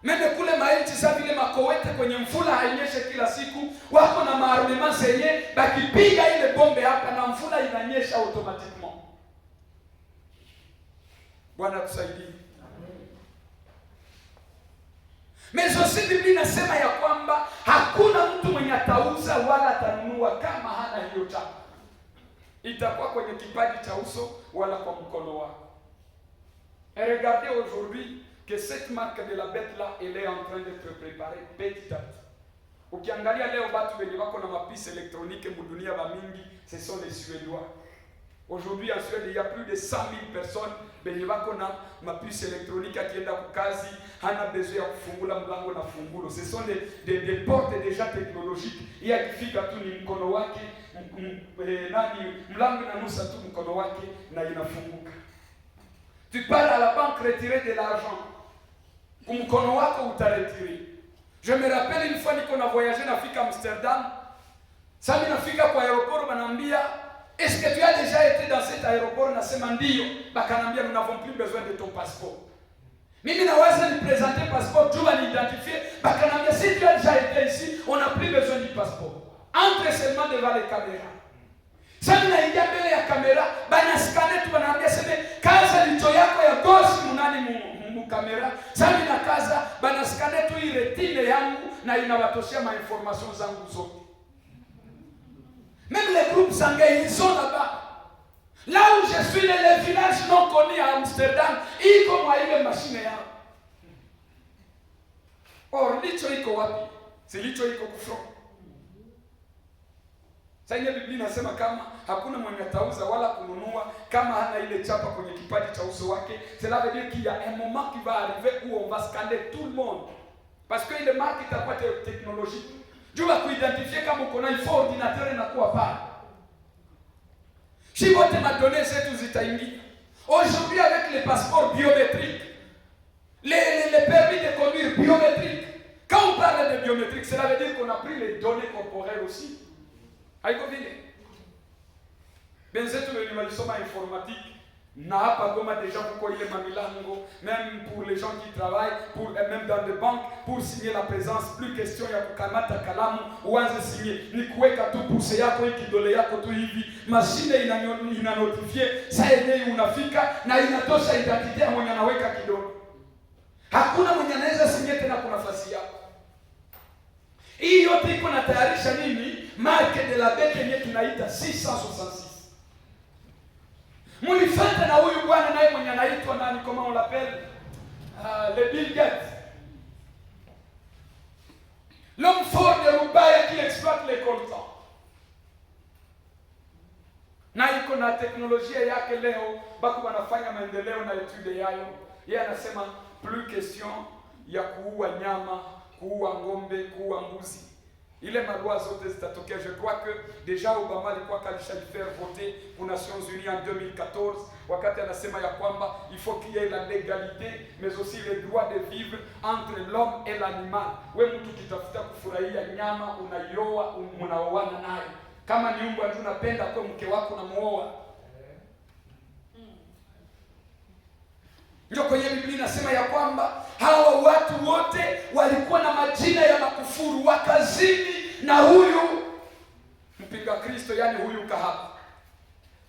Meme kule mainchi sa vile Makowete kwenye mfula hainyeshe kila siku, wako na maarmement zenye bakipiga ile bombe hapa na mfula inanyesha automatiquement. Bwana tusaidie. Mais aussi Biblia inasema ya kwamba hakuna mtu mwenye atauza wala atanunua kama hana hiyo chapa. Itakuwa kwenye kipaji cha uso wala kwa mkono wako. Et regardez aujourd'hui que cette marque de la bête là, elle est en train d'être préparée petit à petit. Ukiangalia leo watu wenye wako na mapisi électronique mudunia ba mingi, ce sont les Suédois. Aujourd'hui en Suède, il y a plus de 100 000 personnes benye wako na mapisi électronique akienda kukazi, hana besoin ya kufungula mlango na fungulo. Ce sont des portes déjà technologiques. Yeye akifika tu ni mkono wake, mlango na nusa tu mkono wake na inafunguka. Tu pars à la banque retirer de l'argent. Mkono wako utaretire. Je me rappelle une fois niko na voyager nafika Amsterdam. Sasa nafika kwa aéroport banambia, est-ce que tu as déjà été dans cet aéroport? Nasema ndio. Bakanambia nous n'avons plus besoin de ton passeport. Mimi naweza ni présenter passeport tu vas l'identifier. Bakanambia si tu as déjà été ici, on n'a plus besoin du passeport. Entre seulement devant les caméras. Sasa naingia mbele ya kamera, bana scanner tu banaambia sema kaza licho yako ya gosi munani mu kamera. Sasa na kaza bana scanner tu ile retine yangu na inawatoshia ma information zangu zote. Même les groupes sanguins ils sont là-bas. Là où je suis, les villages non connus à Amsterdam, iko mwa ile mashine yao. Or licho iko wapi? Si licho iko kufro. Sasa Biblia inasema kama hakuna mwenye atauza wala kununua kama hana ile chapa kwenye kipaji cha uso wake. Cela veut dire qu'il y a un moment qui va arriver où on va scanner tout le monde. Parce que ile marque itakuwa technologique. Jua kuidentifier kama uko na ifo ordinateur inakuwa pale. Si wote ma données zetu zitaingia. Aujourd'hui avec les passeports biométriques, les permis de conduire biométriques. Quand on parle de biométrique, cela veut dire qu'on a pris les données corporelles aussi. Haiko vile. Benzetu wenye walisoma informatique na hapa Goma déjà kuko ile mamilango, même pour les gens qui travaillent, pour même dans des banques, pour signer la présence, plus question ya kukamata kalamu uanze signer, ni kuweka tu puse yako hii kidole yako tu hivi, mashine inanotifie saa yenyewe unafika na inatosha identite ya mwenye anaweka kidole. Hakuna mwenye anaweza signer tena kwa nafasi yako. Hii yote iko na tayarisha nini? Marque de la bête yenyewe tunaita 666. Mulifata na huyu bwana naye mwenye anaitwa nani, comment on l'appelle? Le Bill Gates. L'homme fort de Rubaya qui exploite les coltans. Na iko na teknolojia yake leo, bako wanafanya maendeleo na etude yayo. Yeye anasema plus question ya kuua nyama, kuua ng'ombe, kuua mbuzi. Ile maloi zote zitatokea. Je crois que déjà Obama alikuwa alishaifere voter pour Nations Unies en 2014 wakati anasema ya kwamba il faut qu'il y ait la légalité mais aussi le droit de vivre entre l'homme et l'animal. Wewe mtu kitafuta kufurahia nyama unaioa, unaoana nayo. Kama ni mbwa tu unapenda kwa mke wako unamuoa. Ndio kwenye Biblia inasema ya kwamba hawa watu wote walikuwa na majina ya makufuru, wakazini na huyu mpinga Kristo, yani huyu kahaba.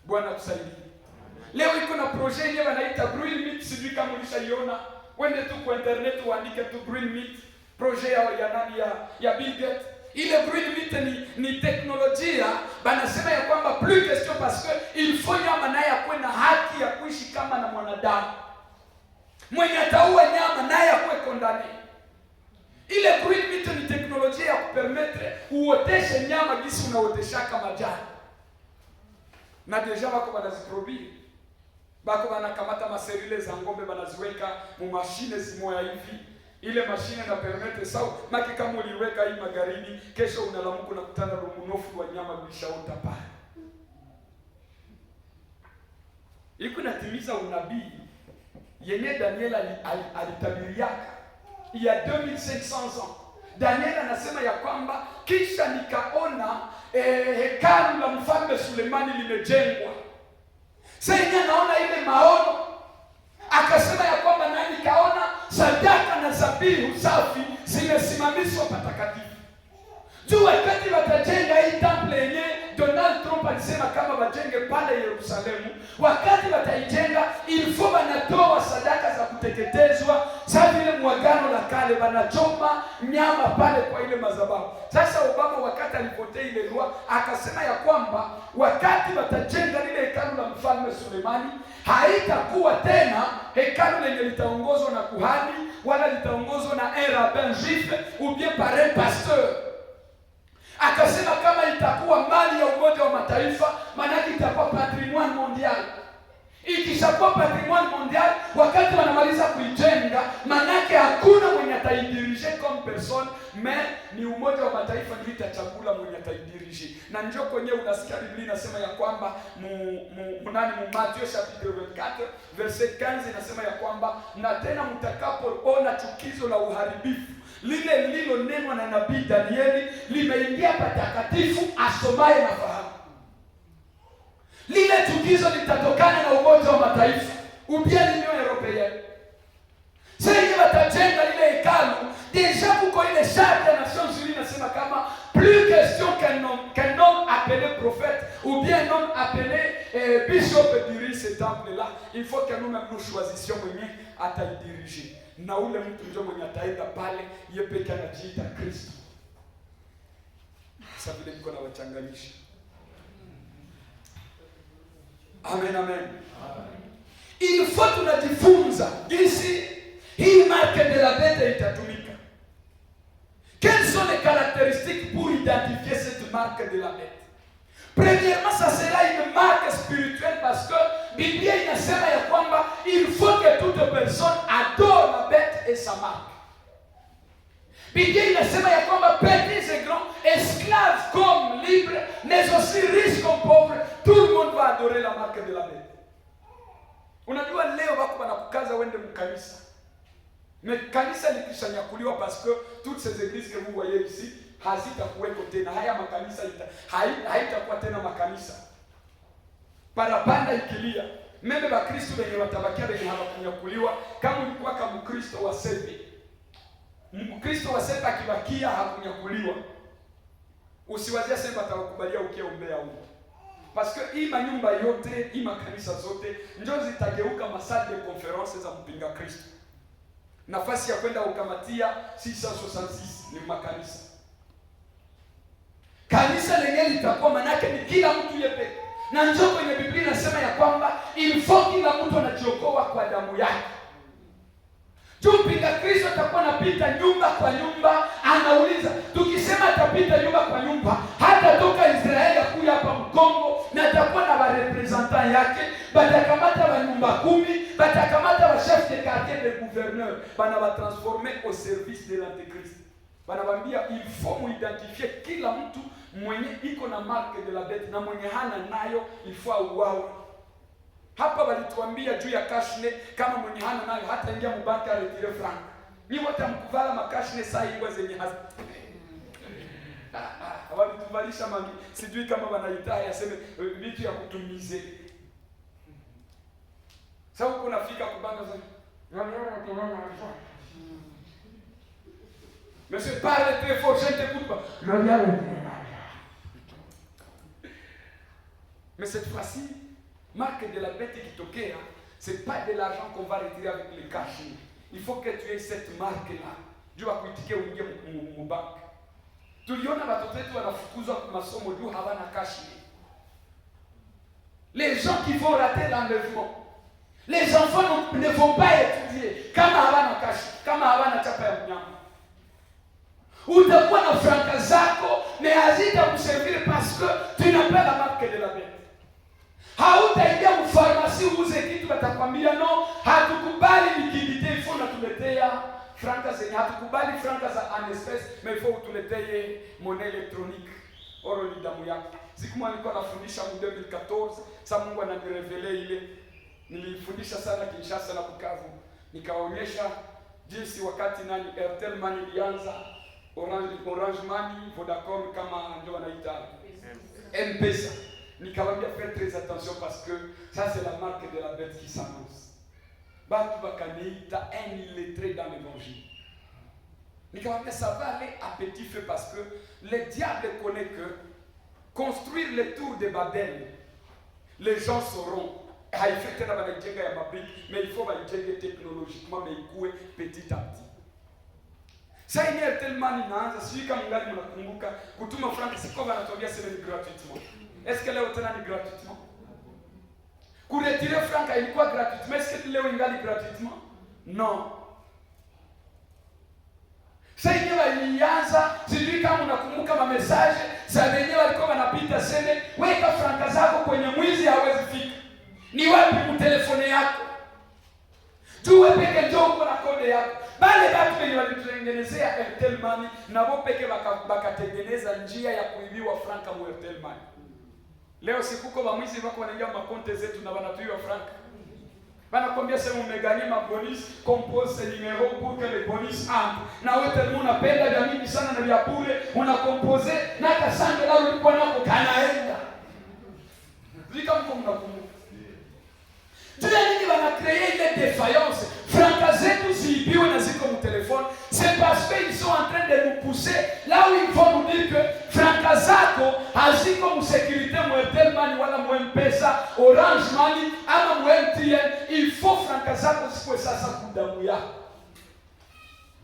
Bwana tusaidie. Leo iko na projet yenyewe wanaita Green Meat, sijui kama ulishaiona. Wende tu kwa internet uandike tu Green Meat, projet ya nani ya Bill Gates. Ile Green Meat ni teknolojia, banasema ya kwamba plus question parce que il faut nyama naye akuwe na haki ya kuishi kama na mwanadamu. Mwenye ataua nyama naye akuwe kondane. Ile Green Meat ni teknolojia ya kupermettre uoteshe nyama gisi unaoteshaka majani. Na deja wako banaziprobi. Bako banakamata maserile za ngombe banaziweka mu mashine zimoya hivi. Ile mashine na permettre sawa maki kama uliweka hii magarini, kesho unalamuka unakutana na mnofu wa nyama bilishaota pale. Iko natimiza unabii yenye Daniel alitabiriaka ya 2500 ans. Daniel anasema ya kwamba kisha nikaona hekalu la mfalme Sulemani limejengwa. Sasa yeye anaona ile maono, akasema ya kwamba na nikaona sadaka na zabihu safi zimesimamishwa patakatifu. Juu wakati watajenga hii temple yenye Donald Trump alisema kama wajenge pale Yerusalemu, wakati wataijenga ilifo wanatoa sadaka za kuteketezwa, sasa vile muagano la kale wanachoma nyama pale kwa ile madhabahu. Sasa Obama wakati alipotea ile loi akasema ya kwamba wakati watajenga ile hekalu la mfalme Sulemani, haitakuwa tena hekalu lenye litaongozwa na kuhani wala litaongozwa na un rabbin juif ou bien par un pasteur. Akasema kama itakuwa mali ya Umoja wa Mataifa, maana itakuwa patrimoine mondial. Ikishakuwa patrimoine mondial, wakati wanamaliza kuijenga, maana hakuna mwenye ataidirige comme personne, mais ni Umoja wa Mataifa ndio itachagua mwenye ataidirige. Na njoo kwenye unasikia Biblia inasema ya kwamba mu Mathayo chapitre 24 verset 15 inasema ya kwamba na tena mtakapoona chukizo la uharibifu lile lililonenwa na nabii Danieli limeingia patakatifu, asomaye na fahamu. Lile chukizo litatokana na Umoja wa Mataifa, ubia l'Union Européenne. Sasa watajenga lile hekalu, deja kuko ile charte ya Nations Unies inasema kama plus question qu'un homme appelé prophète ou bien un homme appelé bishop diriger ce temple là. Il faut que nous choisissions mwenye ataidirige. Na ule mtu ndio mwenye ataenda pale yeye pekee anajiita Kristo. Sasa vile niko na wachanganyisha. Amen, amen. Il faut tunajifunza jinsi hii marque de la bête itatumika. Quelles sont les caractéristiques pour identifier cette marque de la bête? Premièrement, ça sera une marque spirituelle parce que Biblia inasema ya kwamba il faut que toute personne adore la bête et sa marque. Biblia inasema ya kwamba petits et grands, esclaves comme libres, mais aussi riches comme pauvres, tout le monde va adorer la marque de la bête. Unajua leo wako wanakukaza wende mkanisa. Mais kanisa likishanyakuliwa parce que toutes ces églises que vous voyez ici hazitakuweko tena. Haya makanisa haitakuwa tena makanisa. Parapanda ikilia. Meme ba Kristo wenye watabakia wenye hawakunyakuliwa, kama ulikuwa kama Mkristo wa sepe. Mkristo wa sepe akibakia hakunyakuliwa, usiwazie sema atawakubalia ukiombea huko. Parce que hii manyumba yote, hii makanisa zote ndio zitageuka masali de conference za mpinga Kristo. Nafasi ya kwenda ukamatia 666 ni makanisa. Kanisa lenyewe litakuwa manake ni kila mtu yepe. Na njoo kwenye Biblia inasema ya kwamba il faut kila mtu anajiokoa kwa damu yake. Mpinga Kristo atakuwa anapita nyumba kwa nyumba, anauliza. Tukisema atapita nyumba kwa nyumba, hata toka Israeli kuja hapa Mkongo na atakuwa na representant yake, batakamata wa nyumba 10, batakamata wa chef de quartier de gouvernement entrepreneurs bana va transformer au service de l'antéchrist. Banabambia il faut muidentifie kila mtu mwenye iko na marque de la bête na mwenye hana nayo il faut auawe. Hapa walituambia juu ya cashne, kama mwenye hana nayo hata ingia mbanka retire franc. Ni wote mkuvala makashne saa hizo zenye hasa. Walituvalisha mangi. Sijui kama wanaita yaseme vitu ya kutumize. Sasa uko nafika kubanga sana. Monsieur, parle très fort, je ne t'écoute pas. Mais cette fois-ci, marque de la bête qui tokea, c'est pas de l'argent qu'on va retirer avec les cash. Il faut que tu aies cette marque-là. Dieu va kuitikia uingie mbank. Tuliona watoto wetu wanafukuzwa kwa masomo juu hawana cash. Les gens qui vont rater l'enlèvement, les enfants ne vont pas étudier kama hawana cash, kama hawana chapa ya mnyama. Utakuwa na franka zako mais hazitakuservir parce que tu n'as pas la marque de la bête. Hautaingia mfarmasi uuze kitu batakwambia no, hatukubali liquidité, il faut natuletea franka zenye, hatukubali franka za en espèce mais il faut utuletee monnaie électronique. Oro ni damu yako. Siku moja nilikuwa nafundisha mu 2014, sasa Mungu ananirevele ile. Nilifundisha sana Kinshasa na Bukavu. Nikaonyesha jinsi wakati nani Airtel Money ilianza, Orange Money, Vodacom kama ndio wanaita M-Pesa. Nikawambia faites très attention parce que ça c'est la marque de la bête qui s'annonce. Batu bakaniita un illettré dans l'évangile. Nikawambia ça va aller à petit feu parce que le diable connaît que construire le tour de Babel, les gens sauront. Haifai tena banajenga ya mabiki, mais il faut baijenge technologiquement mais ikue petit à petit. Sasa ni tellement inaanza, sijui kama ngali mnakumbuka kutuma franc siko banatuambia sema ni gratuitement. Est-ce que leo tena ni gratuitement? Kuretirer franc ilikuwa gratuitement, est-ce que leo ingali gratuitement? Non. Sasa yenyewe ilianza, sijui kama unakumbuka ma message, sasa wenyewe walikuwa wanapita sema weka franc zako kwenye mwizi hawezi fika. Ni wapi mtelefone yako? Tuwe peke ndio uko na kode yako. Bale watu wenye walitengenezea Airtel Money na wao peke bakatengeneza njia ya kuibiwa franka mu Airtel Money. Leo sikuko ba mwizi wako wanaingia makonte zetu na wanatuiwa franka. Banakwambia sema umegania mabonus, compose numéro pour que les bonus entrent. Na wewe tellement unapenda vya mingi sana na vya bure, una compose na kasanga lao ulikuwa nako kanaenda. Zika mko mnakumbuka. Dieu a dit va créer une défaillance. Franca zetu ziibiwe na ziko mu téléphone. C'est parce qu'ils sont en train de nous pousser là où ils vont nous dire que franca zako haziko mu sécurité mu Airtel Money wala mu M-Pesa, Orange Money ama mu MTN. Il faut franca zako zikuwe sasa kudamu yako.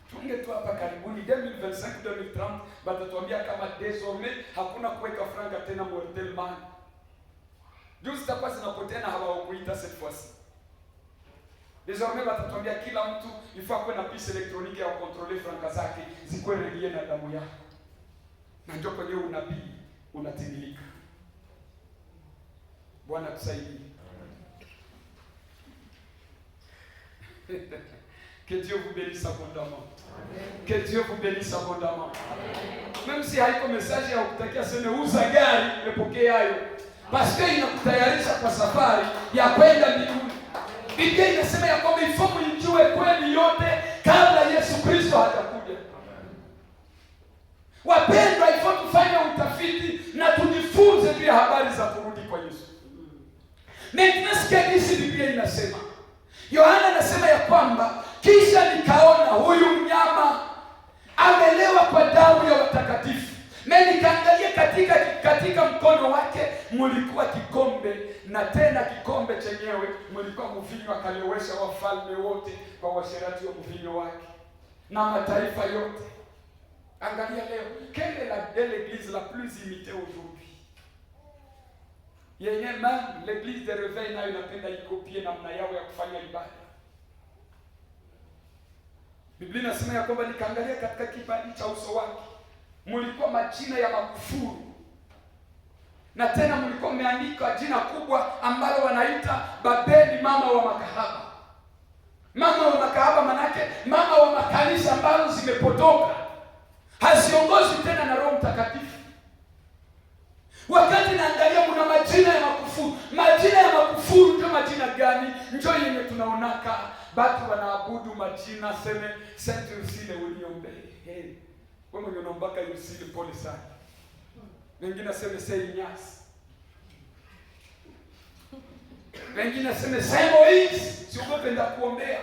Tunge tu hapa karibuni 2025 2030 batatuambia kama désormais hakuna kuweka franca tena mu Airtel Money. Dieu sitakuwa zinapotea na hawakuita cette fois-ci. Désormais batatuambia kila mtu ifaa kuwe na piste électronique ya contrôler franka zake zikuwe relie na damu yako. Na ndio kwenye unabii unatimilika. Bwana tusaidie. Que Dieu vous bénisse abondamment. Amen. Que Dieu vous bénisse abondamment. Amen. Même si haiko message ya kutakia sema uza gari epokee hayo. Parce que inakutayarisha kwa safari ya kwenda mbinguni. Biblia inasema ya kwamba ifo mjue kweli yote kabla Yesu Kristo hajakuja. Wapendwa, ifo tufanye utafiti na tujifunze juu ya habari za kurudi kwa Yesu. Maintenant sikia jinsi Biblia inasema. Yohana anasema ya kwamba kisha nikaona huyu mnyama amelewa kwa damu ya watakatifu. Na nikaangalia katika mkono wake mulikuwa kikombe, na tena kikombe chenyewe mulikuwa mvinyo akalewesha wafalme wote kwa washerati wa mvinyo wake na mataifa yote. Angalia leo, quelle est l'église la plus imitée aujourd'hui? Yenye même l'église de réveil nayo inapenda ikopie namna yao ya kufanya ibada. Biblia inasema ya kwamba nikaangalia katika kibali cha uso wake mulikuwa majina ya makufuru, na tena mulikuwa umeandikwa jina kubwa ambalo wanaita Babeli, mama wa makahaba. Mama wa makahaba manake mama wa makanisa ambazo zimepotoka, haziongozwi tena na Roho Mtakatifu. Wakati naangalia kuna majina ya makufuru. Majina ya makufuru ndio majina gani? Ndio yenye tunaonaka watu wanaabudu majina, seme Saint Ursule uniombe. Hey, wewe mwenye unaombaka Ursule pole sana. Wengine seme Saint Ignace. Wengine seme Saint Moise, si ungependa kuombea.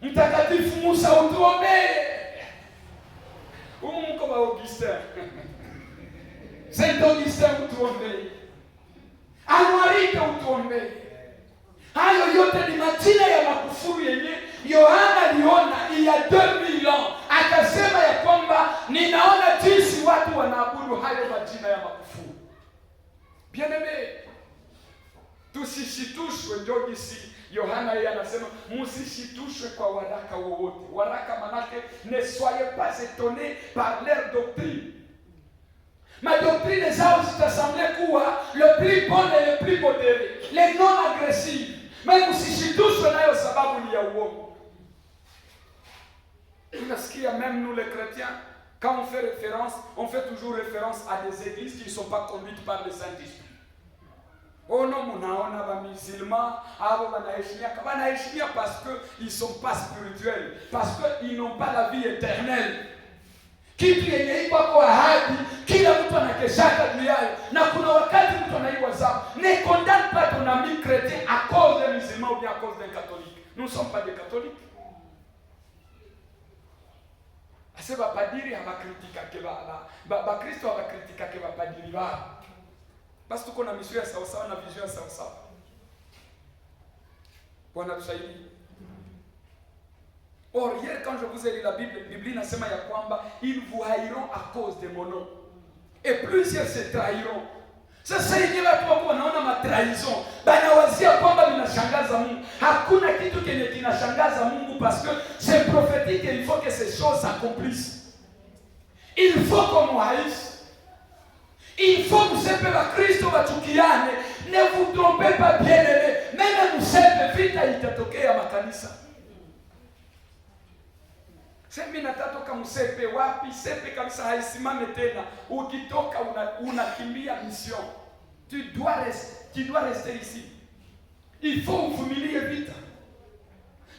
Mtakatifu Musa utuombee. Mko wa Augustin. Saint Augustin utuombee. Anuarite utuombee. Hayo yote ni majina ya makufuru yenye Yohana aliona ya 2000 ans. Akasema ya kwamba ninaona jinsi watu wanaabudu hayo majina ya makufuru. Bien-aimé, tusishitushwe. Ndio jinsi Yohana yeye anasema msishitushwe kwa waraka wowote. Waraka manake ne soyez pas étonnés par leur doctrine. Ma doctrine zao zitasemble kuwa le plus bon et le plus modéré, les non agressifs. Mais msishitushwe nayo sababu ni ya uongo. Tunasikia même nous les chrétiens, quand on fait référence, on fait toujours référence à des églises qui ne sont pas conduites par le Saint-Esprit. Oh non, munaona ba musulmans, abo banaheshimia parce que ils sont pas spirituels, parce que ils n'ont pas la vie éternelle. Kitu yenye iko kwa ahadi, kila mtu anakeshaka juu yayo, na kuna wakati mtu anaiwa zao. Ne condamne pas ton ami chrétien à cause d'un musulman ou bien à cause d'un catholique. Nous ne sommes pas des catholiques. Ase bapadiri abakritika ke ba Kristo abakritika ke bapadiri ba. Basi tuko na mission ya sawa sawa na vision ya sawa sawa. Bwana tusaidie. Or, hier quand je vous ai lu la Bible inasema ya kwamba ils vous haïront à cause de mon nom. Et plusieurs se trahiront. Sasa yenyewe watu wako wanaona matrahison. Banawazia kwamba vinashangaza Mungu. Hakuna kitu kenye kinashangaza Mungu parce que c'est prophétique et il faut que ces choses s'accomplissent. Il faut qu'on haïsse. Il faut que msepe wa Kristo wachukiane. Ne vous trompez pas bien-aimés. Même msepe vita itatokea makanisa. Semi natatoka msepe wapi? Sepe kabisa haisimame tena. Ukitoka unakimbia mission. Tu dois rester ici. Il faut uvumilie vita.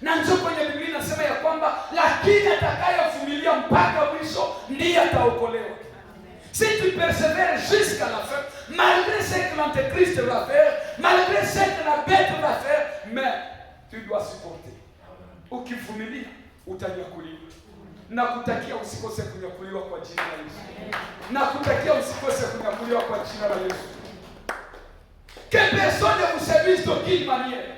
Na ndio kwenye Biblia inasema ya kwamba lakini atakayevumilia mpaka mwisho ndiye ataokolewa. Si tu persévères jusqu'à la fin, malgré ce que l'Antéchrist va faire, malgré ce que la bête va faire, mais tu dois supporter. Ukivumilia utanyakuliwa. Nakutakia usikose kunyakuliwa kwa jina la Yesu. Nakutakia usikose kunyakuliwa kwa jina la Yesu. Que personne ne vous séduise d'aucune manière.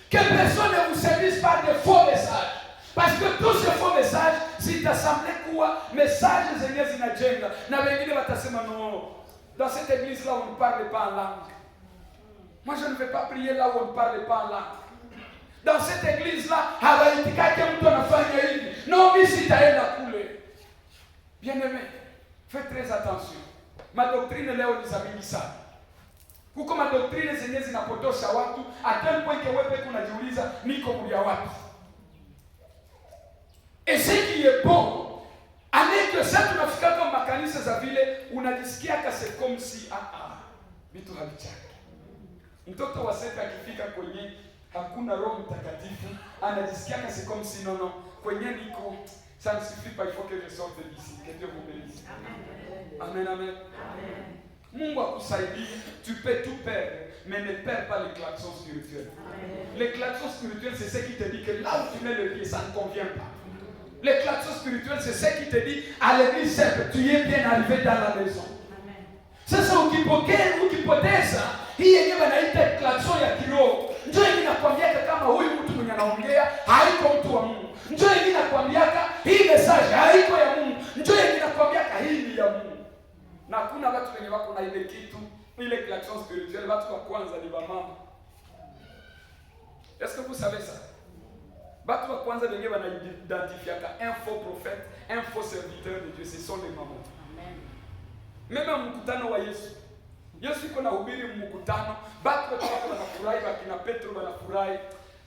Que personne ne vous séduise par de faux messages. Parce que tous ces faux messages zitasemble kuwa messages zenye zinajenga. Na wengine watasema non, dans cette église là on ne parle pas en langue. Moi je ne vais pas prier là où on ne parle pas en langue. Dans cette église là hawaitikake mtu anafanya hivi. Non, mimi sitaenda kule. Bien-aimé, faites très attention. Ma doctrine leo ni zamini sana. Kuko ma doctrine zenye zinapotosha watu hata point wewe kunajiuliza niko mlia wapi. Et ce qui est bon, avec que ça tunafika kwa makanisa za vile unajisikia ka c'est comme si vitu havichaki. Mtoto wa sasa akifika kwenye hakuna Roho Mtakatifu anajisikia ka c'est comme si non kwenye niko ça ne suffit pas, il faut que je sorte d'ici. Que Dieu vous bénisse. Amen. Amen. Amen. Mungu akusaidie, tu peux tout perdre, mais ne perds pas les klaxons spirituels. Les klaxons spirituels, c'est ce qui te dit que là où tu mets le pied, ça ne convient pas. Les klaxons spirituels, c'est ce qui te dit à l'église simple, tu es bien arrivé dans la maison. Sasa ukipoteza hii yenyewe wanaita klaxon ya kiroho. Njoo hii inakwambiaka kama huyu mtu mwenye anaongea haiko mtu wa Mungu. Njoo hii inakwambiaka hii message haiko ya Mungu. Njoo hii inakwambiaka hii ni ya Mungu. Na kuna watu wenye wako na ile kitu, ile klaxon spirituelle, watu wa kwanza ni mama. Est-ce que vous savez ça? Watu wa kwanza wenyewe wanaidentifiaka un faux prophète, un faux serviteur de Dieu, ce sont les mamans. Mema mkutano wa Yesu. Yesu iko na hubiri mkutano, watu wote wanafurahi, wakina Petro wanafurahi.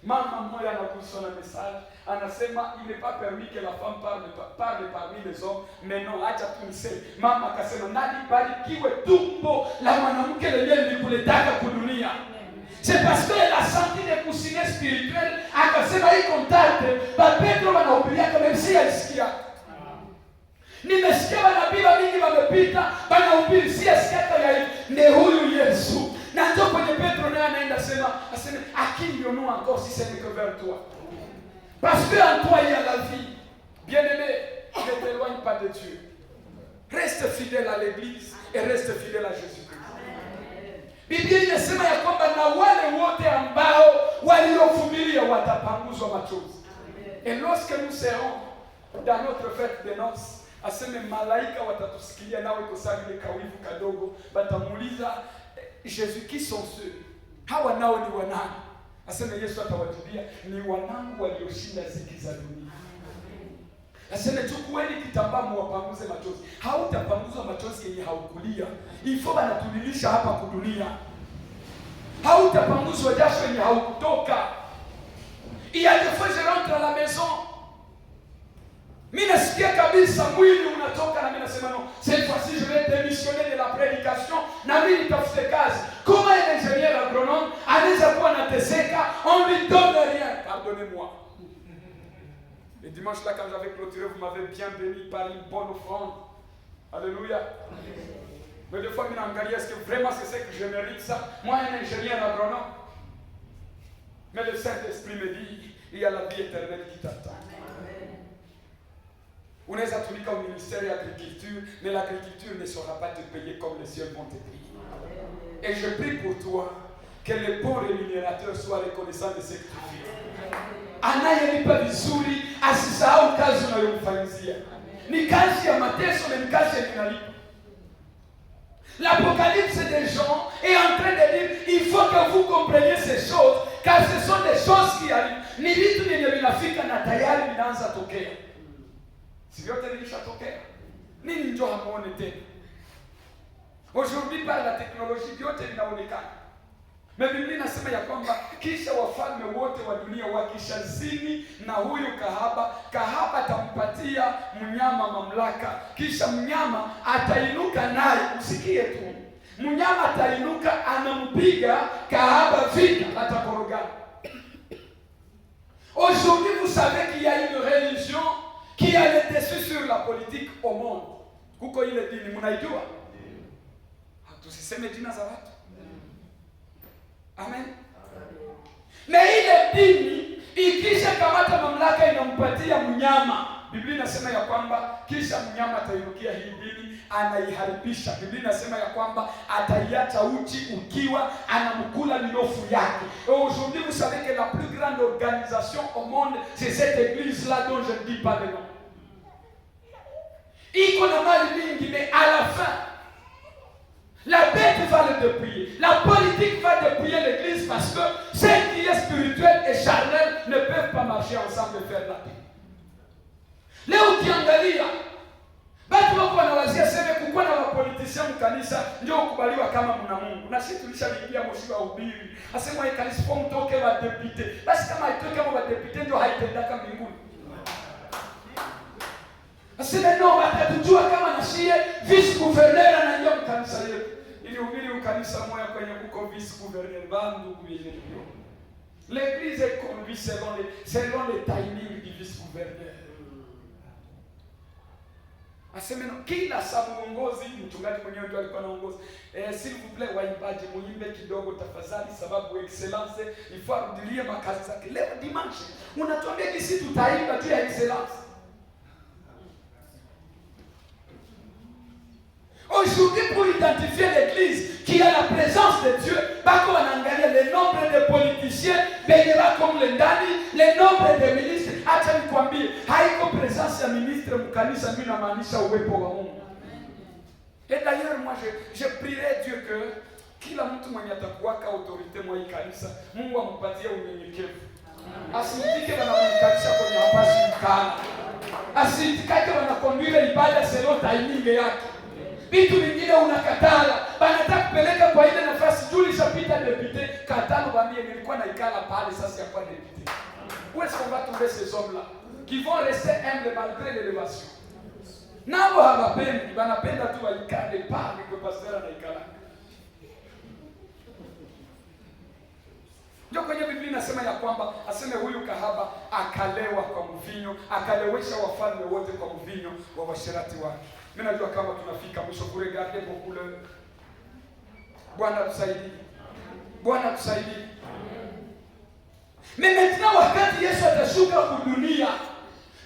Mama mmoja anakusoma na message, anasema il n'est pas permis que la femme parle parmi les hommes, mais non, acha tu niseme. Mama akasema nalibarikiwe tumbo la mwanamke lenye likuletaka kudunia. C'est parce qu'elle a senti des coussinets spirituels, akasema hii contact, ba Petro wanahubiria kama si alisikia. Nimesikia manabii mingi wamepita, wanahubiri si asikia ya hivi. Ni huyu Yesu. Na ndio kwenye Petro naye anaenda aseme à qui nous encore si ce n'est que vers toi. Parce que en toi il y a la vie. Bien-aimé, ne t'éloigne pas de Dieu. Reste fidèle à l'église et reste fidèle à Jésus-Christ. Biblia inasema ya kwamba na wale wote ambao waliovumilia watapanguzwa machozi. Et lorsque nous serons dans notre fête de noces, aseme malaika watatusikilia nao iko sawa ile kawivu kadogo, batamuuliza Jésus, qui sont ceux? Hawa nao ni wanani? Aseme Yesu atawajibia, ni wanangu walioshinda ziki za dunia. Aseme chukueni kitambaa muwapanguze machozi. Hautapanguzwa machozi yenye haukulia. Ifo banatulilisha hapa kudunia. Hautapanguzwa jasho yenye haukutoka. Il y a des fois je rentre à la maison. Mimi nasikia kabisa mwili unatoka na mimi nasema non, cette fois-ci je vais démissionner de la prédication na mimi nitafute kazi. Comment un ingénieur agronome anaweza kuwa anateseka, on lui donne rien. Pardonnez-moi. Le dimanche là quand j'avais clôturé, vous m'avez bien béni par une bonne offrande. Alléluia. Mais des fois je m'engageais, est-ce que vraiment c'est ce que je mérite ça? Moi un ingénieur agronome. Mais le Saint-Esprit me dit, il y a la vie éternelle qui t'attend. Unaweza tumika au ministère de l'agriculture, mais l'agriculture ne saura pas te payer comme les cieux vont te payer. Et je prie pour toi que le bon rémunérateur soit reconnaissant de ce que tu fais. Anayelipa vizuri asisahau kazi unayomfanyia. Ni kazi ya mateso na ni kazi ya kinalipa. L'Apocalypse des gens est en train de dire, il faut que vous compreniez ces choses, car ce sont des choses qui arrivent. Ni vitu vyenye vinafika na tayari vinaanza tokea. Si vyote vilishatokea, nini ndio hamuone tena? Aujourd'hui par la technologie vyote vinaonekana. Mais Biblia inasema ya kwamba kisha wafalme wote wa dunia wakishazini na huyu kahaba atampatia mnyama mamlaka. Kisha mnyama atainuka naye, usikie tu. Mnyama atainuka anampiga kahaba vita, atakorogana. Aujourd'hui vous savez qu'il y a une religion qui a le dessus sur la politique au monde. Kuko ile dini mnaijua? Tusiseme jina za watu. Amen. Na ile dini ikisha kamata mamlaka inampatia mnyama. Biblia inasema ya kwamba kisha mnyama atainukia hii dini, anaiharibisha. Biblia inasema ya kwamba ataiacha uchi ukiwa, anamkula minofu yake. Aujourd'hui vous savez que la plus grande organisation au monde c'est cette église là dont je ne dis pas le nom. Iko na mali mingi, mais à la fin la bête va le dépouiller. La politique va dépouiller l'église parce que ce qui est spirituel et charnel ne peuvent pas marcher ensemble et faire la paix. Leo ukiangalia batu wako wanawazia sema kukuwa na wapolitisia mkanisa ndio ukubaliwa kama mna Mungu. Na sisi tulishaingia mwisho wa ubiri. Asema hii kanisa kwa mtoke wa deputy. Basi kama haitoke kama wa deputy ndio haitendaka mbinguni. Asema no watatujua kama nashie vice gouverneur anajua mkanisa yetu. Ili ubiri ukanisa moja kwenye kuko vice gouverneur bandu kuyeje. L'église est conduite selon les timings du vice gouverneur. Aseme no, kila sababu uongozi mchungaji mwenyewe ndio alikuwa anaongoza. S'il vous plaît waimbaji muimbe kidogo tafadhali, sababu excellence ifaa rudilie makazi zake. Leo dimanche unatuambia kisi tutaimba tu ya excellence. Aujourd'hui, pour identifier l'église qui a la présence de Dieu, bako wanaangalia le nombre de politiciens, benyewa comme le ndani, le nombre de ministres. Acha nikwambie, haiko présence ya ministre mkanisa ndio inamaanisha uwepo wa Mungu. Et d'ailleurs, moi je prierai Dieu que kila mtu mwenye atakuwaka autorité mwa kanisa, Mungu ampatie unyenyekevu. Asitike wanamkanisha kwenye nafasi mkana. Asitike wanakonduire ibada selon timing yake. Vitu vingine unakatala, banataka kupeleka kwa ile nafasi tulishapita député katano bambie nilikuwa naikala pale sasa yakuwa député. Où est-ce qu'on va trouver ces hommes-là qui vont rester humbles malgré l'élévation? Nabo hawapendi, wanapenda tu waikale pale kwa pastor anaikala. Ndio kwenye Biblia inasema ya kwamba aseme huyu kahaba akalewa kwa mvinyo, akalewesha wafalme wote kwa mvinyo wa washirati wake. Mimi najua kama tunafika mwisho kule garde bokule. Bwana tusaidie. Bwana tusaidie. Maintenant wakati Yesu atashuka kudunia,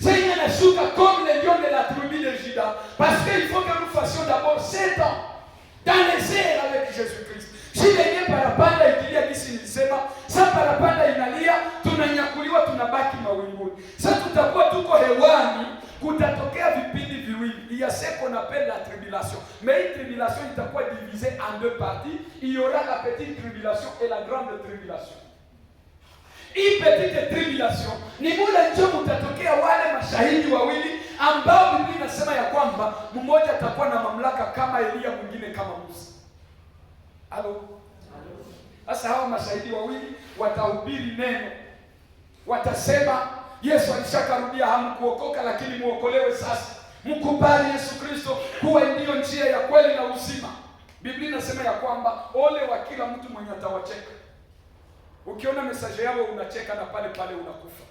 Seigneur anashuka comme le lion de la tribu de Juda, parce qu'il faut que nous fassions d'abord 7 ans dans les airs avec Jésus-Christ. Si yenye parapanda ikilia kisi nilisema, sasa parapanda inalia, tunanyakuliwa tunabaki mawinguni. Sasa tutakuwa tuko hewani, kutatokea vipindi viwili. Il y a ce qu'on appelle la tribulation. Mais une tribulation itakuwa divisée en 2 parties. Il y aura la petite tribulation et la grande tribulation. Hii petite tribulation ni mule ndio mutatokea wale mashahidi wawili ambao Biblia inasema ya kwamba mmoja atakuwa na mamlaka kama Elia, mwingine kama Musa. Halo. Sasa hao mashahidi wawili watahubiri neno. Watasema Yesu alishakarudia, hamkuokoka lakini muokolewe sasa. Mkubali Yesu Kristo kuwa ndiyo njia ya kweli na uzima. Biblia inasema ya kwamba ole wa kila mtu mwenye atawacheka. Ukiona message yao unacheka na pale pale unakufa.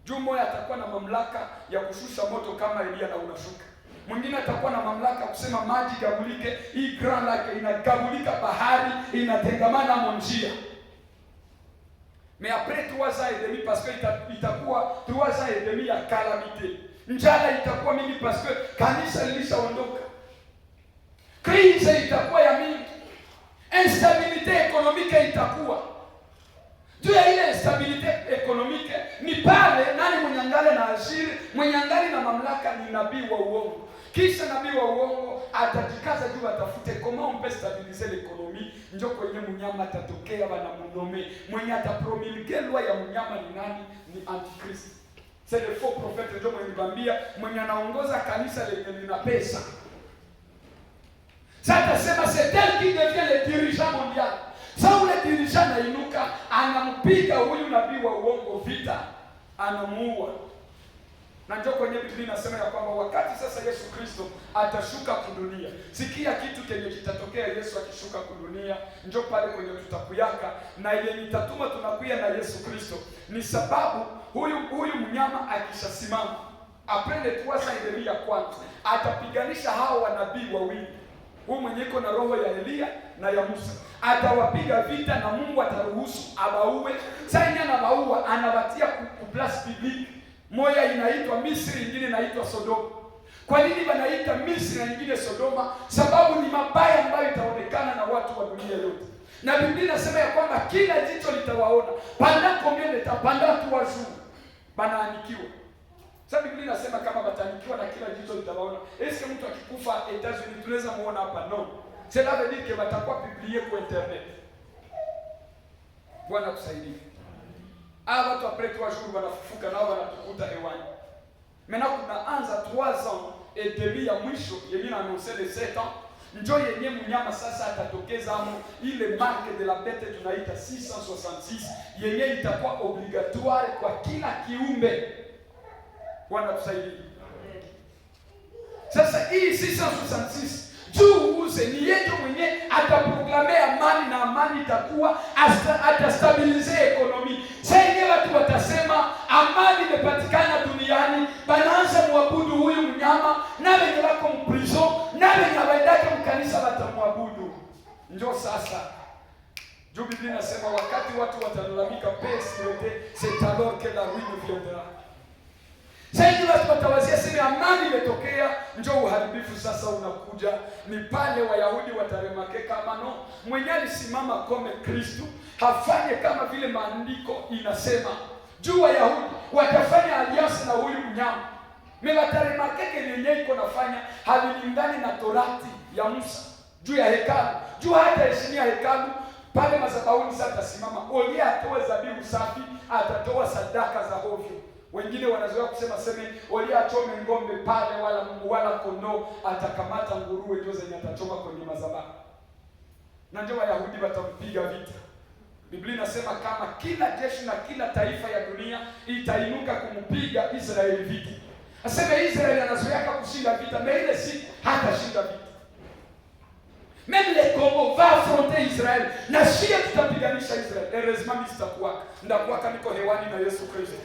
Juu mmoja atakuwa na mamlaka ya kushusha moto kama Elia na unashuka. Mwingine atakuwa na mamlaka kusema maji gabulike, hii Grand Lake inagabulika, bahari inatengamana monjia. Mais après 3 ans et demi, parce que itakuwa 3 ans et demi ya calamité. Njala itakuwa mingi parce que kanisa lilishaondoka. Crise itakuwa ya mingi. Instabilité économique itakuwa. Juu ya ile stabilite ekonomike ni pale nani mwenye angali na ajiri, mwenye angali na mamlaka ni nabii wa uongo. Kisha nabii wa uongo atajikaza juu atafute comment on peut stabiliser l'économie. Ndio kwenye mnyama atatokea bana munome. Mwenye atapromulguer loi ya mnyama ni nani? Ni Antichrist. C'est le faux prophète ndio mwenye bambia mwenye anaongoza kanisa lenye lina pesa. Sasa sema c'est tel qui devient le dirigeant mondial. Sasa ule dirigeant anainuka, anampiga huyu nabii wa uongo vita, anamuua. Na ndio kwenye Biblia inasema ya kwamba wakati sasa Yesu Kristo atashuka kudunia, sikia kitu kenye kitatokea Yesu akishuka kudunia, ndio pale kwenye tutakuyaka na ile nitatuma tunakuya na Yesu Kristo. Ni sababu huyu mnyama akishasimama, apende tuasa ile ya kwanza, atapiganisha hao wanabii wawili. Huyu mwenye iko na roho ya Elia na ya Musa atawapiga vita na Mungu ataruhusu abaue. Sasa yeye anabaua, anawatia ku place publique. Moja inaitwa Misri, nyingine inaitwa Sodoma. Kwa nini wanaita Misri na nyingine Sodoma? Sababu ni mabaya ambayo itaonekana na watu wa dunia yote. Na Biblia inasema ya kwamba kila jicho litawaona. Pandako mbele tapanda tu wazuu. Banaanikiwa. Sasa Biblia inasema kama batanikiwa na kila jicho litawaona. Est-ce que mtu akikufa États-Unis tunaweza muona hapa? No. Cela veut dire que watakuwa publié kwa internet. Bwana tusaidie. Watu après 3 jours wanafufuka nao wanatukuta hewani. Maintenant kunaanza 3 ans et demi ya mwisho yenye annoncé les 7 ans. Njoo yenye mnyama sasa atatokeza hapo, ile marque de la bête tunaita 666 yenye itakuwa obligatoire kwa kila kiumbe. Bwana tusaidie. Sasa hii 666 juu uze ni yeye mwenye ataproklame amani na amani itakuwa atastabilize ekonomi. Sasa watu watasema amani imepatikana duniani, banaanza muabudu huyu mnyama na wenye wako mprison na wenye waendake mkanisa watamwabudu. Njoo sasa. Juu Biblia inasema wakati watu watalalamika c'est alors que la ruine viendra. Sasa watu watawazia sema amani imetokea, njoo uharibifu sasa unakuja. Ni pale Wayahudi wataremake kama no, mwenye alisimama kama Kristo hafanye kama vile maandiko inasema. Juu Wayahudi watafanya alliance na huyu mnyama. Mewataremake kenye iko nafanya halilingani na Torati ya Musa. Juu ya hekalu, juu hata heshimia hekalu, pale madhabahuni sasa atasimama. Olia atoe zabihu safi, atatoa sadaka za ovyo. Wengine wanazoea kusema Olia achome ngombe pale wala kondoo, atakamata nguruwe ndio zenye atachoma kwenye madhabahu. na ndio Wayahudi watampiga vita. Biblia inasema kama kila jeshi na kila taifa ya dunia itainuka kumpiga Israeli vita. Aseme Israeli anazoea kushinda vita, mais ile si hatashinda vita. Même les Congo va affronter Israël. Na shia tutapiganisha Israel. Heureusement mimi sitakuwa. Ndakuwa kama niko hewani na Yesu Kristo.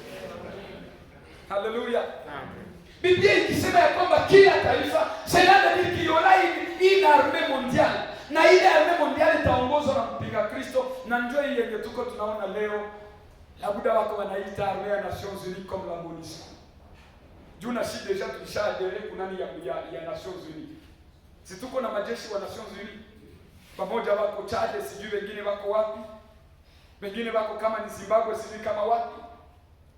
Haleluya. Biblia ikisema ya kwamba kila taifa, cela veut dire qu'il y aura une armée mondiale. Na ile armée mondiale itaongozwa na mpinga Kristo, na ndio ile yenye tuko tunaona leo. Labda wako wanaita armée ya Nations Unies comme la MONUSCO. Juu na shi deja tulishadere kunani ya Nations Unies. Si tuko na majeshi wa Nations Unies. Pamoja wako Chad, sijui wengine wako wapi. Wengine wako kama ni Zimbabwe, sijui kama wapi.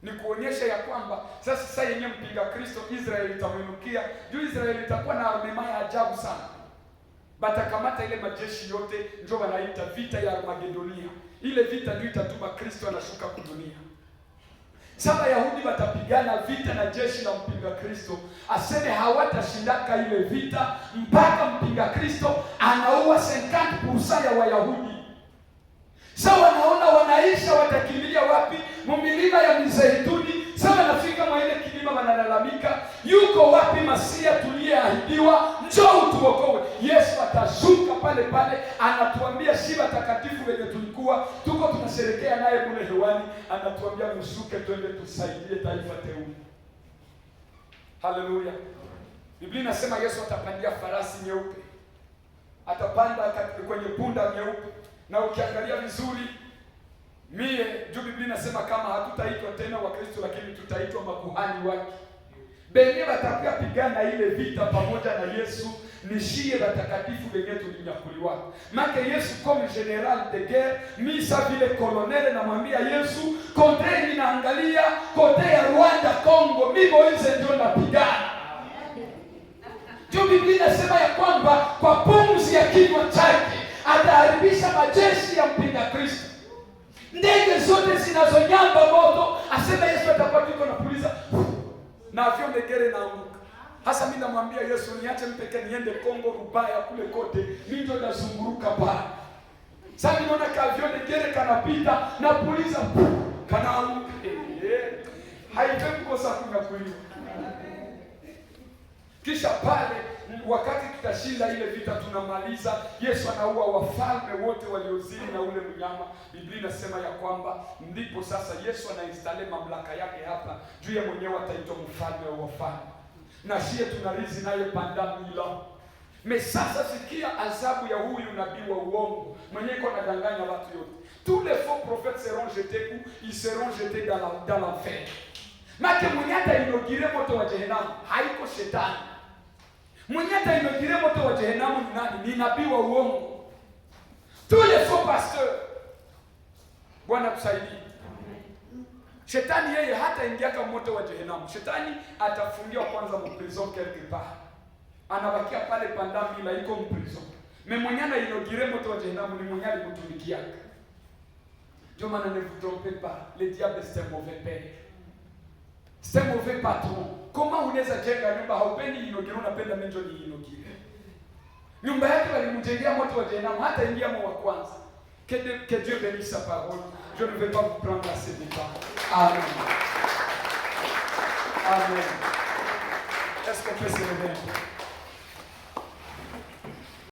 Ni kuonyesha ya kwamba sasa yenyewe mpinga Kristo Israeli itamwinukia. Juu Israeli itakuwa na armema ya ajabu sana. Batakamata ile majeshi yote, ndio wanaita vita ya Armagedonia. Ile vita ndio itatuma Kristo anashuka kudunia. Sasa Yahudi watapigana vita na jeshi la mpinga Kristo. Aseme hawatashindaka ile vita mpaka mpinga Kristo anaua 50% ya Wayahudi. Sasa wanaona wanaisha, watakimbilia wapi? Mumilima ya Mizeituni. Sasa nafika mwa ile kilima wanalalamika, yuko wapi Masia tuliyeahidiwa? Njoo utuokoe. Yesu atashuka pale pale, anatuambia shiba takatifu wenye tulikuwa tuko tunasherekea naye kule hewani, anatuambia mshuke twende tusaidie taifa teule. Haleluya. Biblia inasema Yesu atapandia farasi nyeupe. Atapanda kwenye punda nyeupe. Na ukiangalia vizuri, juu Biblia inasema kama hatutaitwa tena Wakristo, lakini tutaitwa makuhani wake. Benye watakuwa pigana ile vita pamoja na Yesu ni shie watakatifu wenye tulinyakuliwa. Make Yesu comme general de guerre, misa vile colonel na mwambia Yesu, kote ninaangalia kote ya Rwanda, Kongo, mimi Moize ndio napigana. Juu Biblia inasema ya kwamba kwa pumzi ya kinywa chake ataharibisha majeshi ya mpinga Kristo. Ndege zote zinazonyamba moto, asema Yesu atakuwa tuko na puliza na avion de guerre naanguka. Hasa mimi namwambia Yesu, niache mpeke niende Kongo, Rubaya kule kote, mimi ndo nazunguruka pale. Sasa niona ka avion de guerre kanapita na puliza kanaanguka. Haifai kukosa kunyakuliwa. Kisha pale wakati tutashinda ile vita, tunamaliza, Yesu anaua wafalme wote waliozidi na ule mnyama. Biblia inasema ya kwamba ndipo sasa Yesu anainstale mamlaka yake hapa juu ya mwenyewe, ataitwa mfalme wa wafalme. Na shie tunarizi naye pandamila. Sasa sikia adhabu ya huyu nabii wa uongo mwenye iko nadanganya watu yote. Tous les faux prophètes seront jetés où? Ils seront jetés dans l'enfer. Make mwenye atainogire moto wa Jehanamu haiko shetani. Mwenye atainogire moto wa Jehanamu ni nani? Ni nabii wa uongo. Tous les faux pasteurs. Bwana tusaidie. Shetani yeye hata ingia kwa moto wa Jehanamu. Shetani atafungiwa kwanza mprison quelque part. Anabakia pale pandami la iko mprison. Mwenye anainogire moto wa Jehanamu ni mwenye alikutumikia. Dieu m'en ne vous trompez pas. Le diable c'est un mauvais père. C'est un mauvais patron. Comment unaweza jenga nyumba haupendi inogire, unapenda menjo ni inogire? Nyumba yake walimjengea moto wa Jehanamu, hata ingia mwa kwanza. Que Dieu bénisse sa parole. Je ne vais pas vous prendre assez de temps. Amen. Amen. Est-ce qu'on peut se lever?